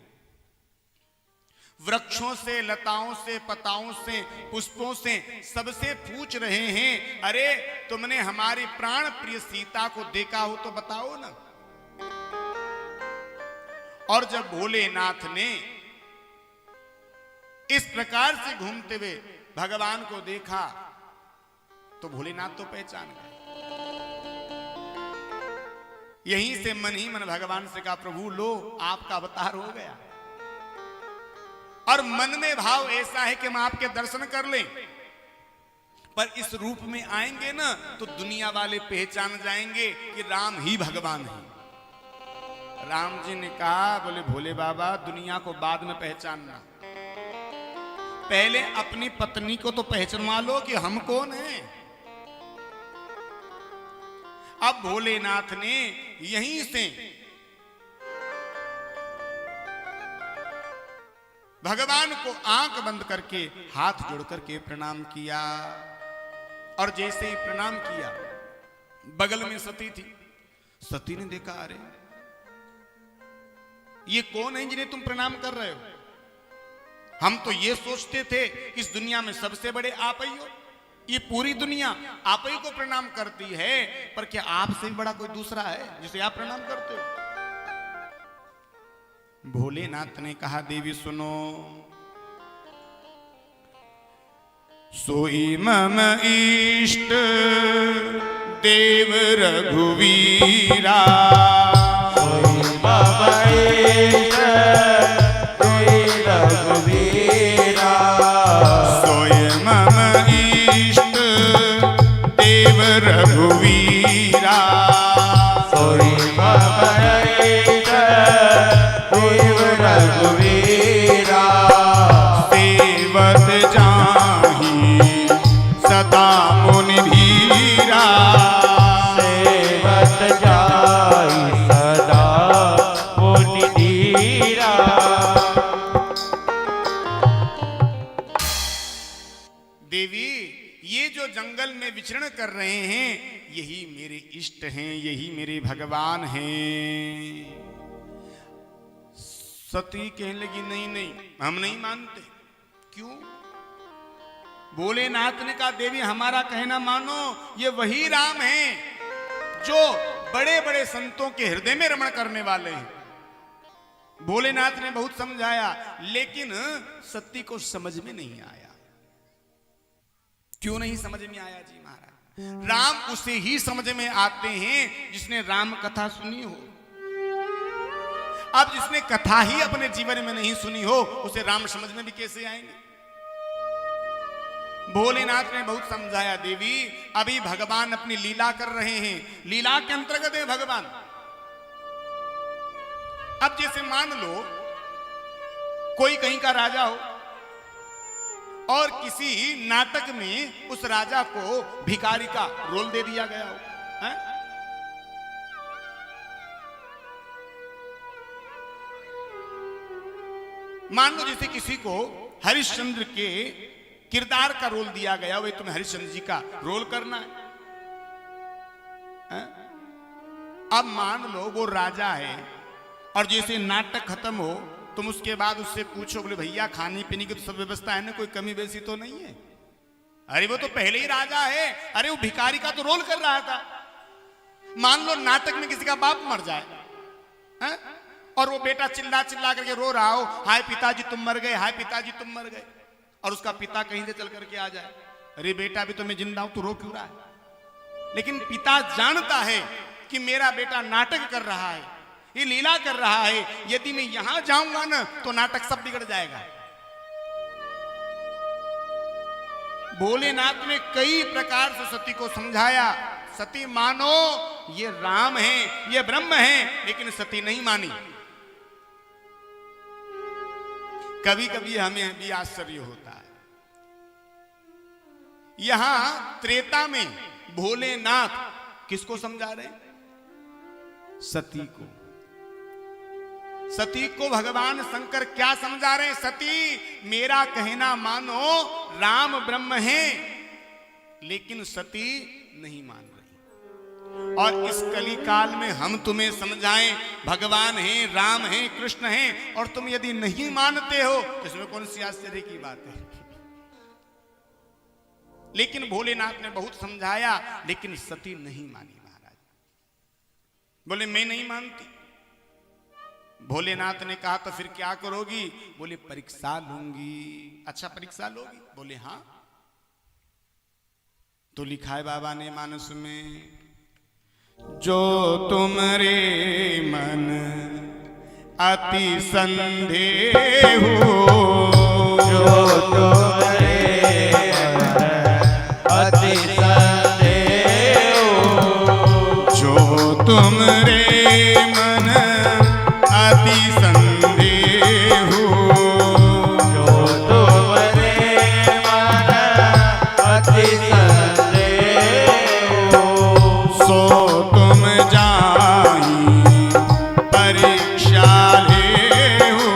वृक्षों से, लताओं से, पताओं से, पुष्पों से सबसे पूछ रहे हैं, अरे तुमने हमारी प्राण प्रिय सीता को देखा हो तो बताओ ना। और जब भोलेनाथ ने इस प्रकार से घूमते हुए भगवान को देखा तो भोलेनाथ तो पहचान गए। यहीं से मन ही मन भगवान से कहा, प्रभु लो आपका अवतार हो गया। और मन में भाव ऐसा है कि हम आपके दर्शन कर लें, पर इस रूप में आएंगे ना तो दुनिया वाले पहचान जाएंगे कि राम ही भगवान है। राम जी ने कहा, बोले भोले बाबा दुनिया को बाद में पहचानना, पहले अपनी पत्नी को तो पहचान लो कि हम कौन हैं। अब भोलेनाथ ने यहीं से भगवान को आंख बंद करके हाथ जोड़ करके प्रणाम किया। और जैसे ही प्रणाम किया, बगल में सती थी। सती ने देखा, अरे ये कौन है जिन्हें तुम प्रणाम कर रहे हो? हम तो ये सोचते थे इस दुनिया में सबसे बड़े आप ही हो, ये पूरी दुनिया आप ही को प्रणाम करती है, पर क्या आपसे भी बड़ा कोई दूसरा है जिसे आप प्रणाम करते हो? भोलेनाथ ने कहा, देवी सुनो, सोई मम इष्ट देव रघुवीरा, सोई मम इष्ट देव रघुवीरा, सोई मम इष्ट देव रघुवीरा, सोई मम इष्ट देव रघुवीरा, सेवत जाहि सदा मुनि धीरा, सेवत जाई सदा मुनि धीरा। देवी ये जो जंगल में विचरण कर रहे हैं यही मेरे इष्ट हैं, यही मेरे भगवान हैं। सती कहने लगी, नहीं नहीं हम नहीं मानते। क्यों? भोलेनाथ ने कहा, देवी हमारा कहना मानो, ये वही राम हैं जो बड़े बड़े संतों के हृदय में रमण करने वाले हैं। भोलेनाथ ने बहुत समझाया लेकिन सती को समझ में नहीं आया। क्यों नहीं समझ में आया जी महाराज? राम उसे ही समझ में आते हैं जिसने राम कथा सुनी हो। अब जिसने कथा ही अपने जीवन में नहीं सुनी हो उसे राम समझ में भी कैसे आएंगे? भोलेनाथ ने बहुत समझाया, देवी अभी भगवान अपनी लीला कर रहे हैं, लीला के अंतर्गत है भगवान। अब जैसे मान लो कोई कहीं का राजा हो और किसी नाटक में उस राजा को भिखारी का रोल दे दिया गया हो, है? मान लो जैसे किसी को हरिश्चंद्र के किरदार का रोल दिया गया, वही तुम्हें हरिश्चंद्र जी का रोल करना है? अब मान लो वो राजा है और जैसे नाटक खत्म हो तुम उसके बाद उससे पूछो, बोले भैया खाने पीने की तो सब व्यवस्था है ना, कोई कमी बेसी तो नहीं है? अरे वो तो पहले ही राजा है, अरे वो भिखारी का तो रोल कर रहा था। मान लो नाटक में किसी का बाप मर जाए है? और वो बेटा चिल्ला चिल्ला करके रो रहा हो, हाय पिताजी तुम मर गए, हाय पिताजी तुम मर गए, और उसका पिता कहीं से चल करके आ जाए, अरे बेटा अभी तो मैं जिंदा हूं, तू रो क्यों रहा है? लेकिन पिता जानता है कि मेरा बेटा नाटक कर रहा है, ये लीला कर रहा है, यदि मैं यहां जाऊंगा ना तो नाटक सब बिगड़ जाएगा। भोलेनाथ ने कई प्रकार से सती को समझाया, सती मानो ये राम है, ये ब्रह्म है, लेकिन सती नहीं मानी। कभी कभी हमें भी आश्चर्य होता है। यहां त्रेता में भोलेनाथ किसको समझा रहे हैं? सती को। सती को भगवान शंकर क्या समझा रहे हैं? सती मेरा कहना मानो, राम ब्रह्म है, लेकिन सती नहीं मान रही। और इस कली काल में हम तुम्हें समझाएं, भगवान है, राम है, कृष्ण है, और तुम यदि नहीं मानते हो तो इसमें कौन सी आश्चर्य की बात है? लेकिन भोलेनाथ ने बहुत समझाया, लेकिन सती नहीं मानी। महाराज बोले मैं नहीं मानती। भोलेनाथ ने कहा तो फिर क्या करोगी? बोले परीक्षा लूंगी। अच्छा परीक्षा लोगी? बोले हां। तो लिखा है बाबा ने मानस में, जो तुमरे मन अति संदेह हो, जो तुमरे अति संदेह हो, जो तुमरे मन अति संदेह हो, जो तुमरे मन अति संदेह हो, सो तुम जाई परीक्षा ले हो,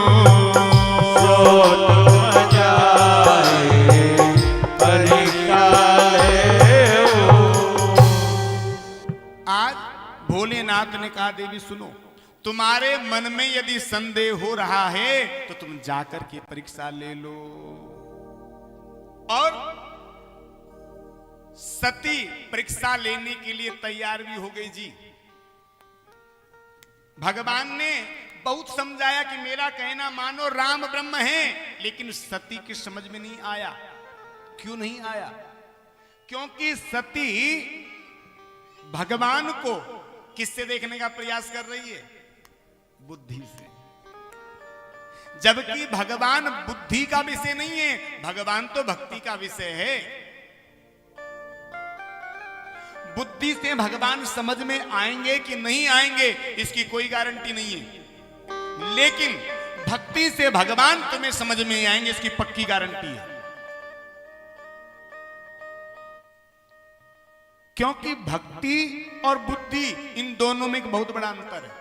सो तुम जाए परीक्षा ले हो। आज भोलेनाथ ने कहा देवी सुनो, तुम्हारे मन में यदि संदेह हो रहा है तो तुम जाकर के परीक्षा ले लो। और सती परीक्षा लेने के लिए तैयार भी हो गई जी। भगवान ने बहुत समझाया कि मेरा कहना मानो, राम ब्रह्म है, लेकिन सती की समझ में नहीं आया। क्यों नहीं आया? क्योंकि सती भगवान को किससे देखने का प्रयास कर रही है? बुद्धि से। जबकि भगवान बुद्धि का विषय नहीं है, भगवान तो भक्ति का विषय है। बुद्धि से भगवान समझ में आएंगे कि नहीं आएंगे इसकी कोई गारंटी नहीं है, लेकिन भक्ति से भगवान तुम्हें समझ में आएंगे इसकी पक्की गारंटी है। क्योंकि भक्ति और बुद्धि इन दोनों में एक बहुत बड़ा अंतर है।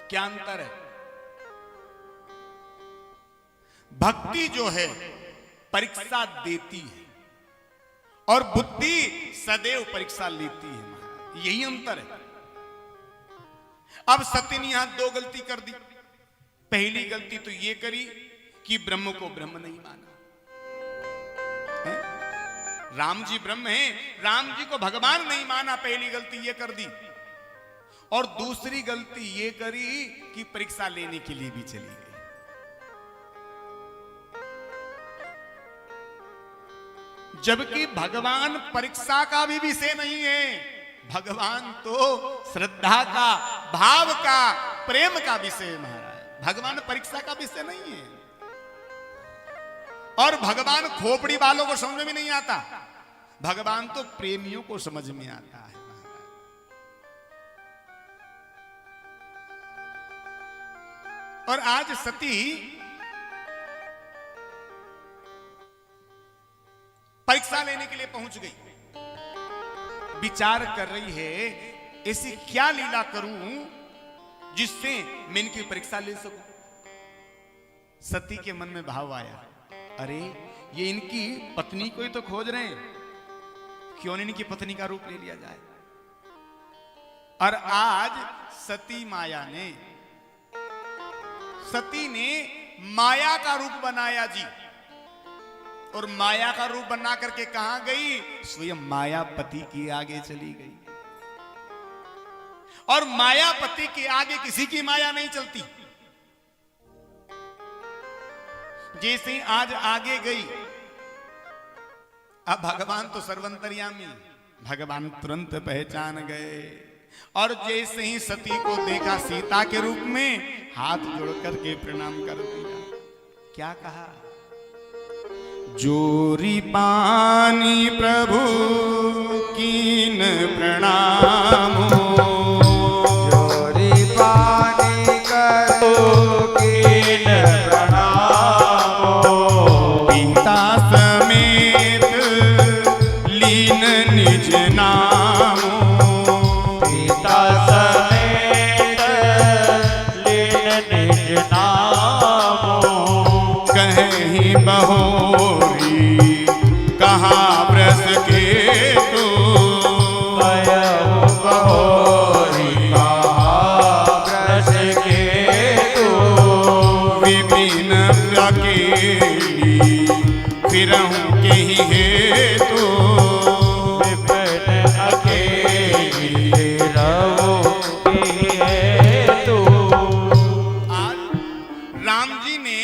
क्या अंतर है? भक्ति जो है परीक्षा देती है और बुद्धि सदैव परीक्षा लेती है। महाराज यही अंतर है। अब सती ने यहां दो गलती कर दी। पहली गलती तो ये करी कि ब्रह्म को ब्रह्म नहीं माना है? राम जी ब्रह्म हैं, राम जी को भगवान नहीं माना, पहली गलती ये कर दी। और दूसरी गलती ये करी कि परीक्षा लेने के लिए भी चली गई। जबकि भगवान परीक्षा का भी विषय नहीं है, भगवान तो श्रद्धा का, भाव का, प्रेम का विषय है। महाराज भगवान परीक्षा का विषय नहीं है। और भगवान खोपड़ी वालों को समझ में नहीं आता, भगवान तो प्रेमियों को समझ में आता है। और आज सती परीक्षा लेने के लिए पहुंच गई। विचार कर रही है ऐसी क्या लीला करूं जिससे मैं इनकी परीक्षा ले सकूं। सती के मन में भाव आया, अरे ये इनकी पत्नी को ही तो खोज रहे हैं, क्यों नहीं इनकी पत्नी का रूप ले लिया जाए। और आज सती ने माया का रूप बनाया जी। और माया का रूप बना करके कहां गई? स्वयं मायापति के आगे चली गई। और मायापति के आगे किसी की माया नहीं चलती। जैसे आज आगे गई अब भगवान तो सर्वंतर्यामी, भगवान तुरंत पहचान गए और जैसे ही सती को देखा सीता के रूप में, हाथ जोड़ करके प्रणाम कर दिया। क्या कहा? जोरी पानी प्रभु कीन प्रणामो, जोरी पानी करो कीन प्रणामो, पिता समेत लीन निज नामो, पिता समेत लीन निज नामो, कहीं बहोरी कहाँ व्रस के तो, कयहु बहोरी कहाँ व्रस के तो, विपिन अकेली फिरहूं के ही हेतु, विपिन अकेली रहो की हेतु। आज राम जी ने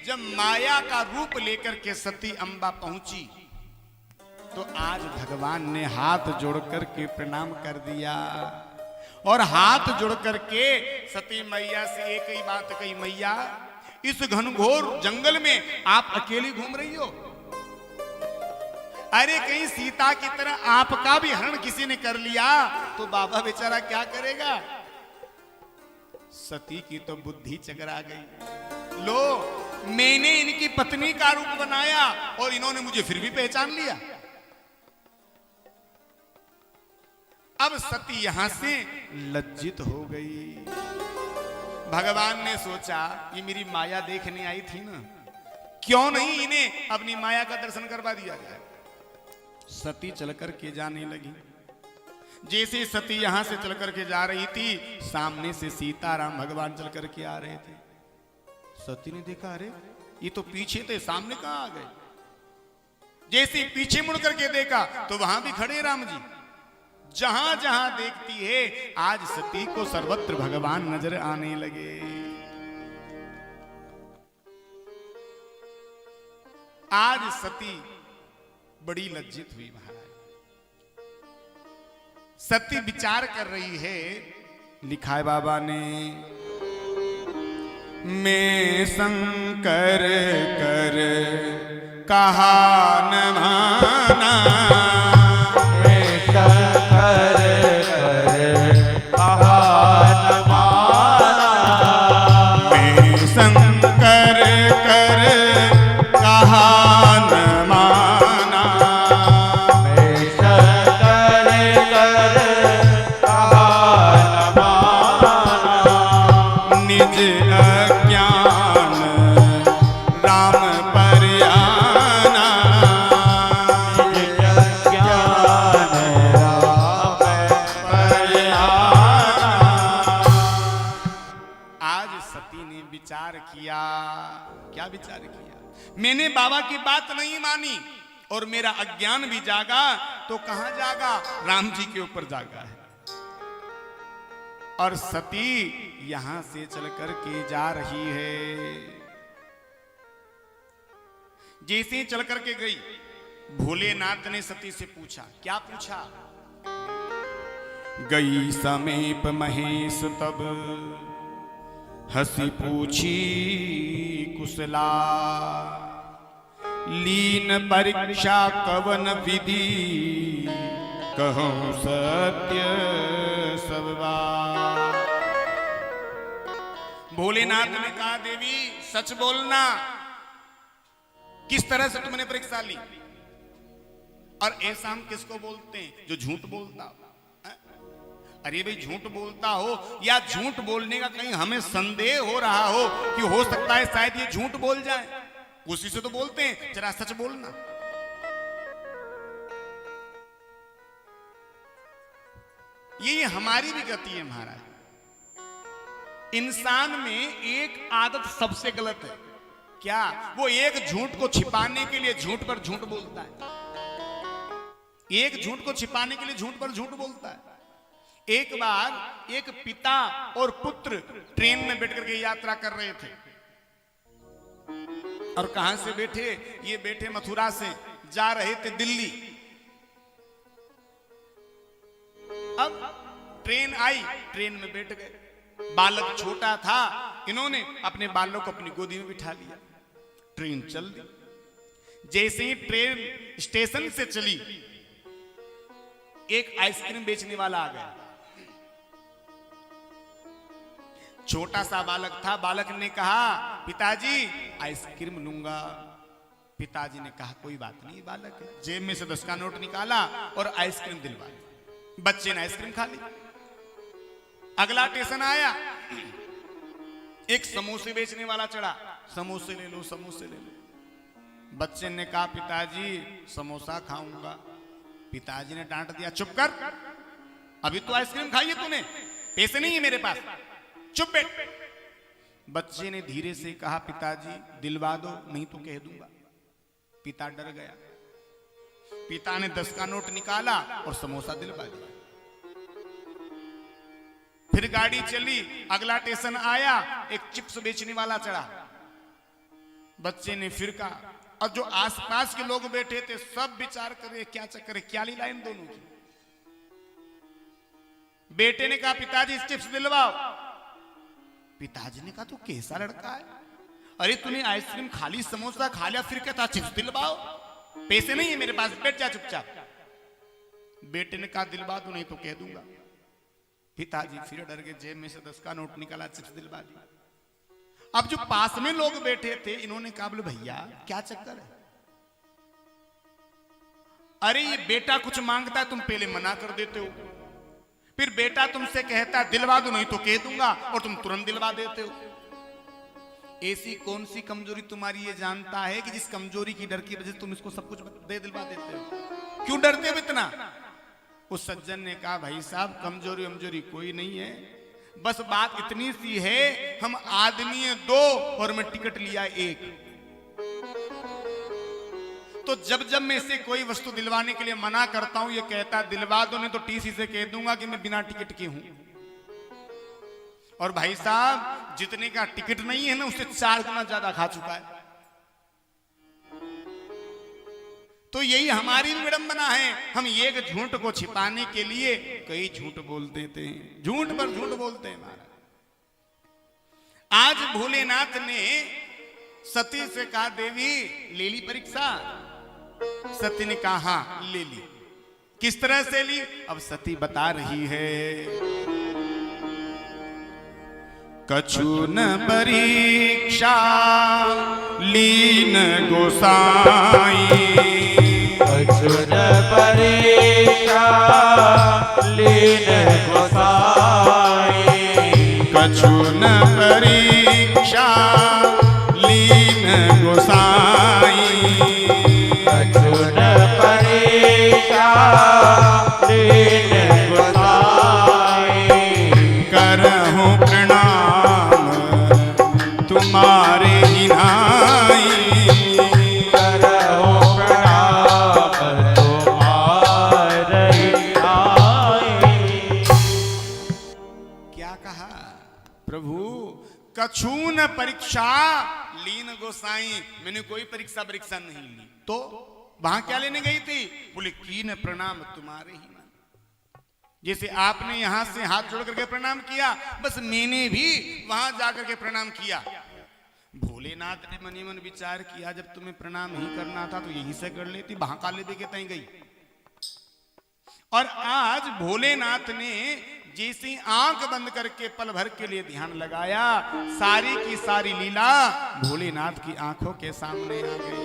जब माया का रूप लेकर के सती अम्बा पहुंची, तो आज भगवान ने हाथ जोड़ करके प्रणाम कर दिया और हाथ जोड़ करके सती मैया से एक ही बात कही, मैया इस घनघोर जंगल में आप अकेली घूम रही हो, अरे कहीं सीता की तरह आपका भी हरण किसी ने कर लिया तो बाबा बेचारा क्या करेगा? सती की तो बुद्धि चकरा गई। लो, मैंने इनकी पत्नी का रूप बनाया और इन्होंने मुझे फिर भी पहचान लिया। अब सती यहां से लज्जित हो गई। भगवान ने सोचा ये मेरी माया देखने आई थी ना, क्यों नहीं इन्हें अपनी माया का दर्शन करवा दिया जाए। सती चल करके जाने लगी। जैसे सती यहां से चल करके जा रही थी, सामने से सीताराम भगवान चल करके आ रहे थे। सती ने देखा, अरे ये तो पीछे थे, सामने कहां आ गए? जैसे पीछे मुड़ करके देखा तो वहां भी खड़े राम जी। जहां जहां देखती है आज सती को सर्वत्र भगवान नजर आने लगे। आज सती बड़ी लज्जित हुई महाराज। सती विचार कर रही है, लिखा है बाबा ने, मैं शंकर कर कहा न माना, मैं शंकर कर कहा न माना, मैं शंकर कर कहा न माना, मैं शंकर कर कहा न माना, निज अज्ञान राम पर आना, निज ज्ञान राम पर आना। आज सती ने विचार किया। क्या विचार किया? मैंने बाबा की बात नहीं मानी और मेरा अज्ञान भी जागा, तो कहां जागा? राम जी के ऊपर जागा है। और सती यहां से चल करके जा रही है। जैसे ही चल करके गई, भोलेनाथ ने सती से पूछा। क्या पूछा? गई समीप महेश तब हंसी पूछी कुशला, लीन परीक्षा कवन विधि कहूं सत्य सब बात। भोलेनाथ ने कहा, देवी सच बोलना, किस तरह से तुमने परीक्षा ली? और ऐसा हम किसको बोलते हैं? जो झूठ बोलता हो। अरे भाई, झूठ बोलता हो या झूठ बोलने का कहीं हमें संदेह हो रहा हो कि हो सकता है शायद ये झूठ बोल जाए, उसी से तो बोलते हैं जरा सच बोलना। ये हमारी भी गति है महाराज। इंसान में एक आदत सबसे गलत है। क्या? वो एक झूठ को छिपाने के लिए झूठ पर झूठ बोलता है। एक झूठ को छिपाने के लिए झूठ पर झूठ बोलता है। एक बार एक पिता और पुत्र ट्रेन में बैठ करके यात्रा कर रहे थे। और कहां से बैठे? ये बैठे मथुरा से। जा रहे थे दिल्ली। अब ट्रेन आई, ट्रेन में बैठ गए। बालक छोटा था, इन्होंने अपने बालक को अपनी गोदी में बिठा लिया। ट्रेन चल दी। जैसे ही ट्रेन स्टेशन से चली, एक आइसक्रीम बेचने वाला आ गया। छोटा सा बालक था। बालक ने कहा, पिताजी आइसक्रीम लूंगा। पिताजी ने कहा, कोई बात नहीं बालक है। जेब में से 10 का नोट निकाला और आइसक्रीम दिलवा दी। बच्चे ने आइसक्रीम खा ली। अगला स्टेशन आया, एक समोसे बेचने वाला चढ़ा। समोसे ले लो, समोसे ले लो। बच्चे ने कहा, पिताजी समोसा खाऊंगा। पिताजी ने डांट दिया, चुप कर, अभी तो आइसक्रीम खाई है तूने, पैसे नहीं है मेरे पास, चुप बैठ। बच्चे ने धीरे से कहा, पिताजी दिलवा दो, नहीं तो कह दूंगा। पिता डर गया। पिता ने 10 का नोट निकाला और समोसा दिलवा दिया। फिर गाड़ी चली। अगला स्टेशन आया, एक चिप्स बेचने वाला चढ़ा। बच्चे ने फिर कहा, और जो आसपास के लोग बैठे थे सब विचार करे, क्या चक्कर है, क्या लीला इन दोनों की। बेटे ने कहा, पिताजी चिप्स दिलवाओ। पिताजी ने कहा, तू कैसा लड़का है, अरे तूने आइसक्रीम खा ली, समोसा खा लिया, फिर कहता चिप्स दिलवाओ, पैसे नहीं है मेरे पास, बैठ जा चुपचाप। बेटे ने कहा, दिलवा दो, नहीं तो कह दूंगा। पिताजी फिर डर गए, जेब में से 10 का नोट निकाला, चिप्स दिलवा दी। अब जो पास में लोग बैठे थे, इन्होंने कहा, बोले भैया क्या चक्कर है, अरे ये बेटा कुछ मांगता है, तुम पहले मना कर देते हो, फिर बेटा तुमसे कहता है दिलवा दो, नहीं तो कह दूंगा, और तुम तुरंत दिलवा देते हो। ऐसी कौन सी कमजोरी तुम्हारी ये जानता है कि जिस कमजोरी की डर की वजह से तुम इसको सब कुछ दिलवा देते हो, क्यों डरते हो इतना। उस सज्जन ने कहा, भाई साहब कमजोरी कोई नहीं है, बस बात इतनी सी है, हम आदमी है 2 और मैं टिकट लिया 1, तो जब जब मैं इसे कोई वस्तु दिलवाने के लिए मना करता हूं, ये कहता है दिलवा दो, नहीं तो टीसी से कह दूंगा कि मैं बिना टिकट के हूं। और भाई साहब जितने का टिकट नहीं है ना, उससे 4 गुना ज्यादा खा चुका है। तो यही हमारी विडंबना है, हम एक झूठ को छिपाने के लिए कई झूठ बोल देते हैं, झूठ पर झूठ बोलते हैं महाराज। आज भोलेनाथ ने सती से कहा, देवी ले ली परीक्षा। सती ने कहा, हाँ ले ली। किस तरह से ली, अब सती बता रही है। कछु न परीक्षा लीन गोसाई, कछु न परीक्षा लीन गोसाई, कछु न परीक्षा लीन गोसाई, कछु न परीक्षा लीन गोसाई, करहु प्रणाम तुम्हारे ही नाई, करहु प्रणाम तुम्हारे नाई। क्या कहा प्रभु, कछु न परीक्षा लीन गोसाई, मैंने कोई परीक्षा नहीं ली। तो वहां क्या लेने गई थी, बोले कीन प्रणाम तुम्हारे ही नाई। जैसे आपने यहां से हाथ जोड़ करके प्रणाम किया, बस मैंने भी वहां जाकर के प्रणाम किया। भोलेनाथ ने मनी मन विचार किया, जब तुम्हें प्रणाम ही करना था तो यहीं से कर लेती, वहां का ले दे के तई गई। और आज भोलेनाथ ने जैसे आंख बंद करके पल भर के लिए ध्यान लगाया, सारी की सारी लीला भोलेनाथ की आंखों के सामने आ गई।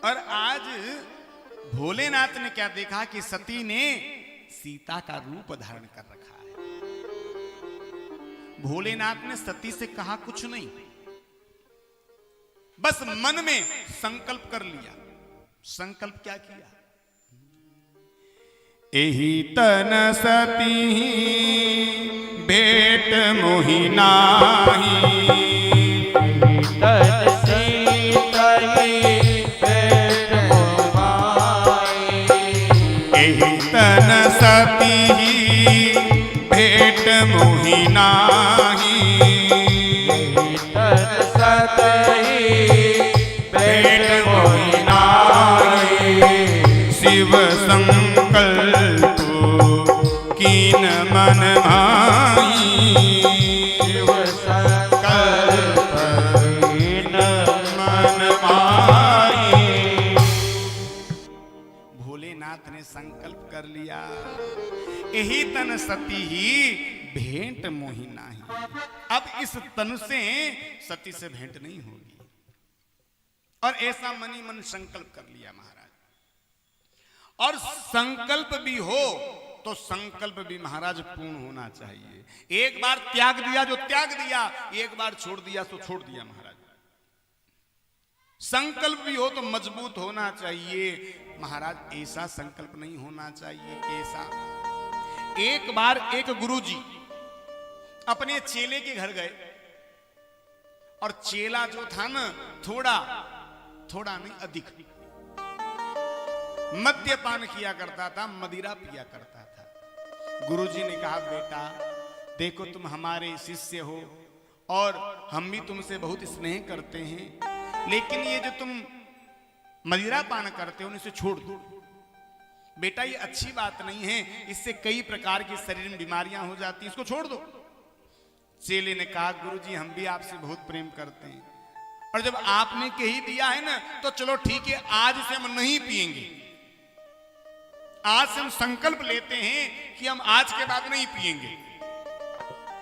और आज भोलेनाथ ने क्या देखा कि सती ने सीता का रूप धारण कर रखा है। भोलेनाथ ने सती से कहा कुछ नहीं, बस मन में संकल्प कर लिया। संकल्प क्या किया, एही तन सती भेट मोहि नाही, तन सीतहि भेट मोहि, एही तन सती भेट मोहि नाही, तन सतहि भेट मोहि। कर लिया। यही तन सती ही भेंट मोहि नाही। अब इस तन से सती से भेंट नहीं होगी। और ऐसा मनी मन संकल्प कर लिया महाराज। और संकल्प भी हो तो संकल्प भी महाराज पूर्ण होना चाहिए। एक बार त्याग दिया जो त्याग दिया, एक बार छोड़ दिया तो छोड़ दिया महाराज। संकल्प भी हो तो मजबूत होना चाहिए महाराज। ऐसा संकल्प नहीं होना चाहिए। ऐसा एक बार एक गुरुजी अपने चेले के घर गए और चेला जो था ना थोड़ा नहीं अधिक मद्यपान किया करता था, मदिरा पिया करता था। गुरुजी ने कहा बेटा देखो तुम हमारे शिष्य हो और हम भी तुमसे बहुत स्नेह करते हैं, लेकिन ये जो तुम मदिरा पान करते हो इसे छोड़ दो बेटा, ये अच्छी बात नहीं है, इससे कई प्रकार की शरीर में बीमारियां हो जाती हैं, इसको छोड़ दो। चेले ने कहा गुरुजी हम भी आपसे बहुत प्रेम करते हैं और जब आपने कह ही दिया है ना तो चलो ठीक है, आज से हम नहीं पिएंगे। आज से हम संकल्प लेते हैं कि हम आज के बाद नहीं पिएंगे।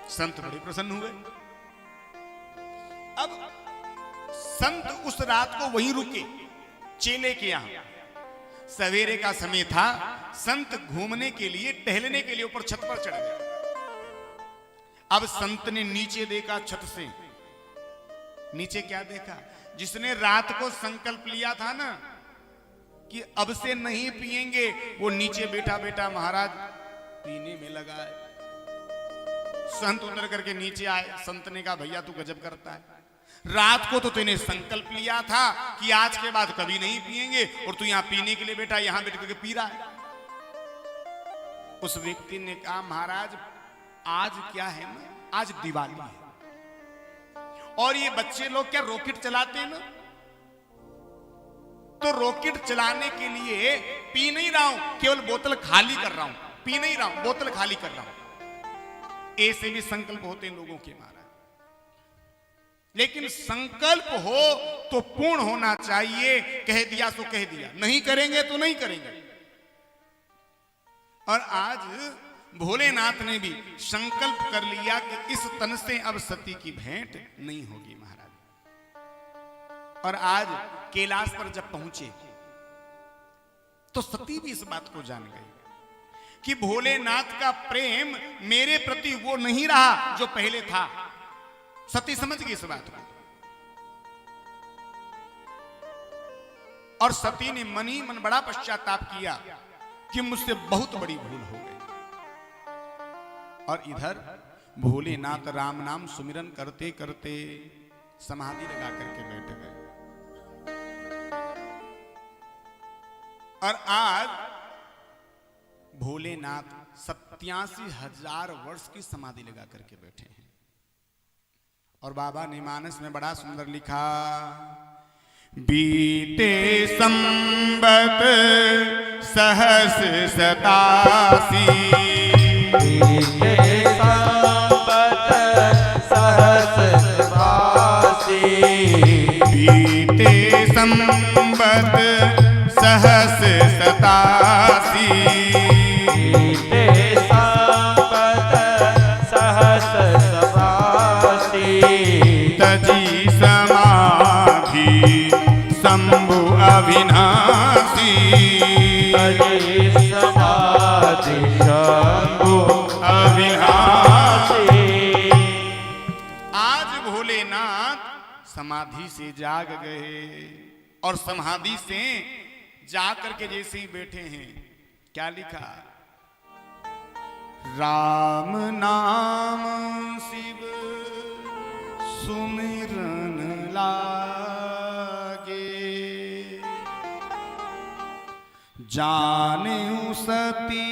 संत बड़े प्रसन्न हुए। अब संत उस रात को वहीं रुके चेले के यहां। सवेरे का समय था, संत घूमने के लिए टहलने के लिए ऊपर छत पर चढ़ गए। अब संत ने नीचे देखा, छत से नीचे क्या देखा? जिसने रात को संकल्प लिया था ना कि अब से नहीं पिएंगे, वो नीचे बैठा बैठा महाराज पीने में लगा है। संत उतर करके नीचे आए। संत ने कहा भैया तू गजब करता है, रात को तो तूने संकल्प लिया था कि आज के बाद कभी नहीं पिएंगे और तू यहां पीने के लिए बैठा, यहां बैठ करके पी रहा है। उस व्यक्ति ने कहा महाराज आज क्या है ना, आज दिवाली है और ये बच्चे लोग क्या रॉकेट चलाते हैं ना, तो रॉकेट चलाने के लिए पी नहीं रहा हूं, केवल बोतल खाली कर रहा हूं, पी नहीं रहा हूं, बोतल खाली कर रहा हूं। ऐसे भी संकल्प होते हैं लोगों के महाराज। लेकिन संकल्प हो तो पूर्ण होना चाहिए। कह दिया तो कह दिया, नहीं करेंगे तो नहीं करेंगे। और आज भोलेनाथ ने भी संकल्प कर लिया कि इस तन से अब सती की भेंट नहीं होगी महाराज। और आज कैलाश पर जब पहुंचे तो सती भी इस बात को जान गई कि भोलेनाथ का प्रेम मेरे प्रति वो नहीं रहा जो पहले था। सती समझ गई इस बात को और सती ने मन ही मन बड़ा पश्चाताप किया कि मुझसे बहुत बड़ी भूल हो गई। और इधर भोलेनाथ राम नाम सुमिरन करते करते समाधि लगा करके बैठ गए। और आज भोलेनाथ 87,000 वर्ष की समाधि लगा करके बैठे हैं। और बाबा ने मानस में बड़ा सुंदर लिखा, बीते संबत सहस 87, बीते संबत सहस 87, बीते संबत सहस 87, बीते संबत सहस 87, तजी समाधि शंभु अविनाशी, तजी समाधि शंभु अविनाशी। आज भोलेनाथ समाधि से जाग गए और समाधि से जाकर के जैसे ही बैठे हैं क्या लिखा, राम नाम शिव सुमिरन लागे, जाने सती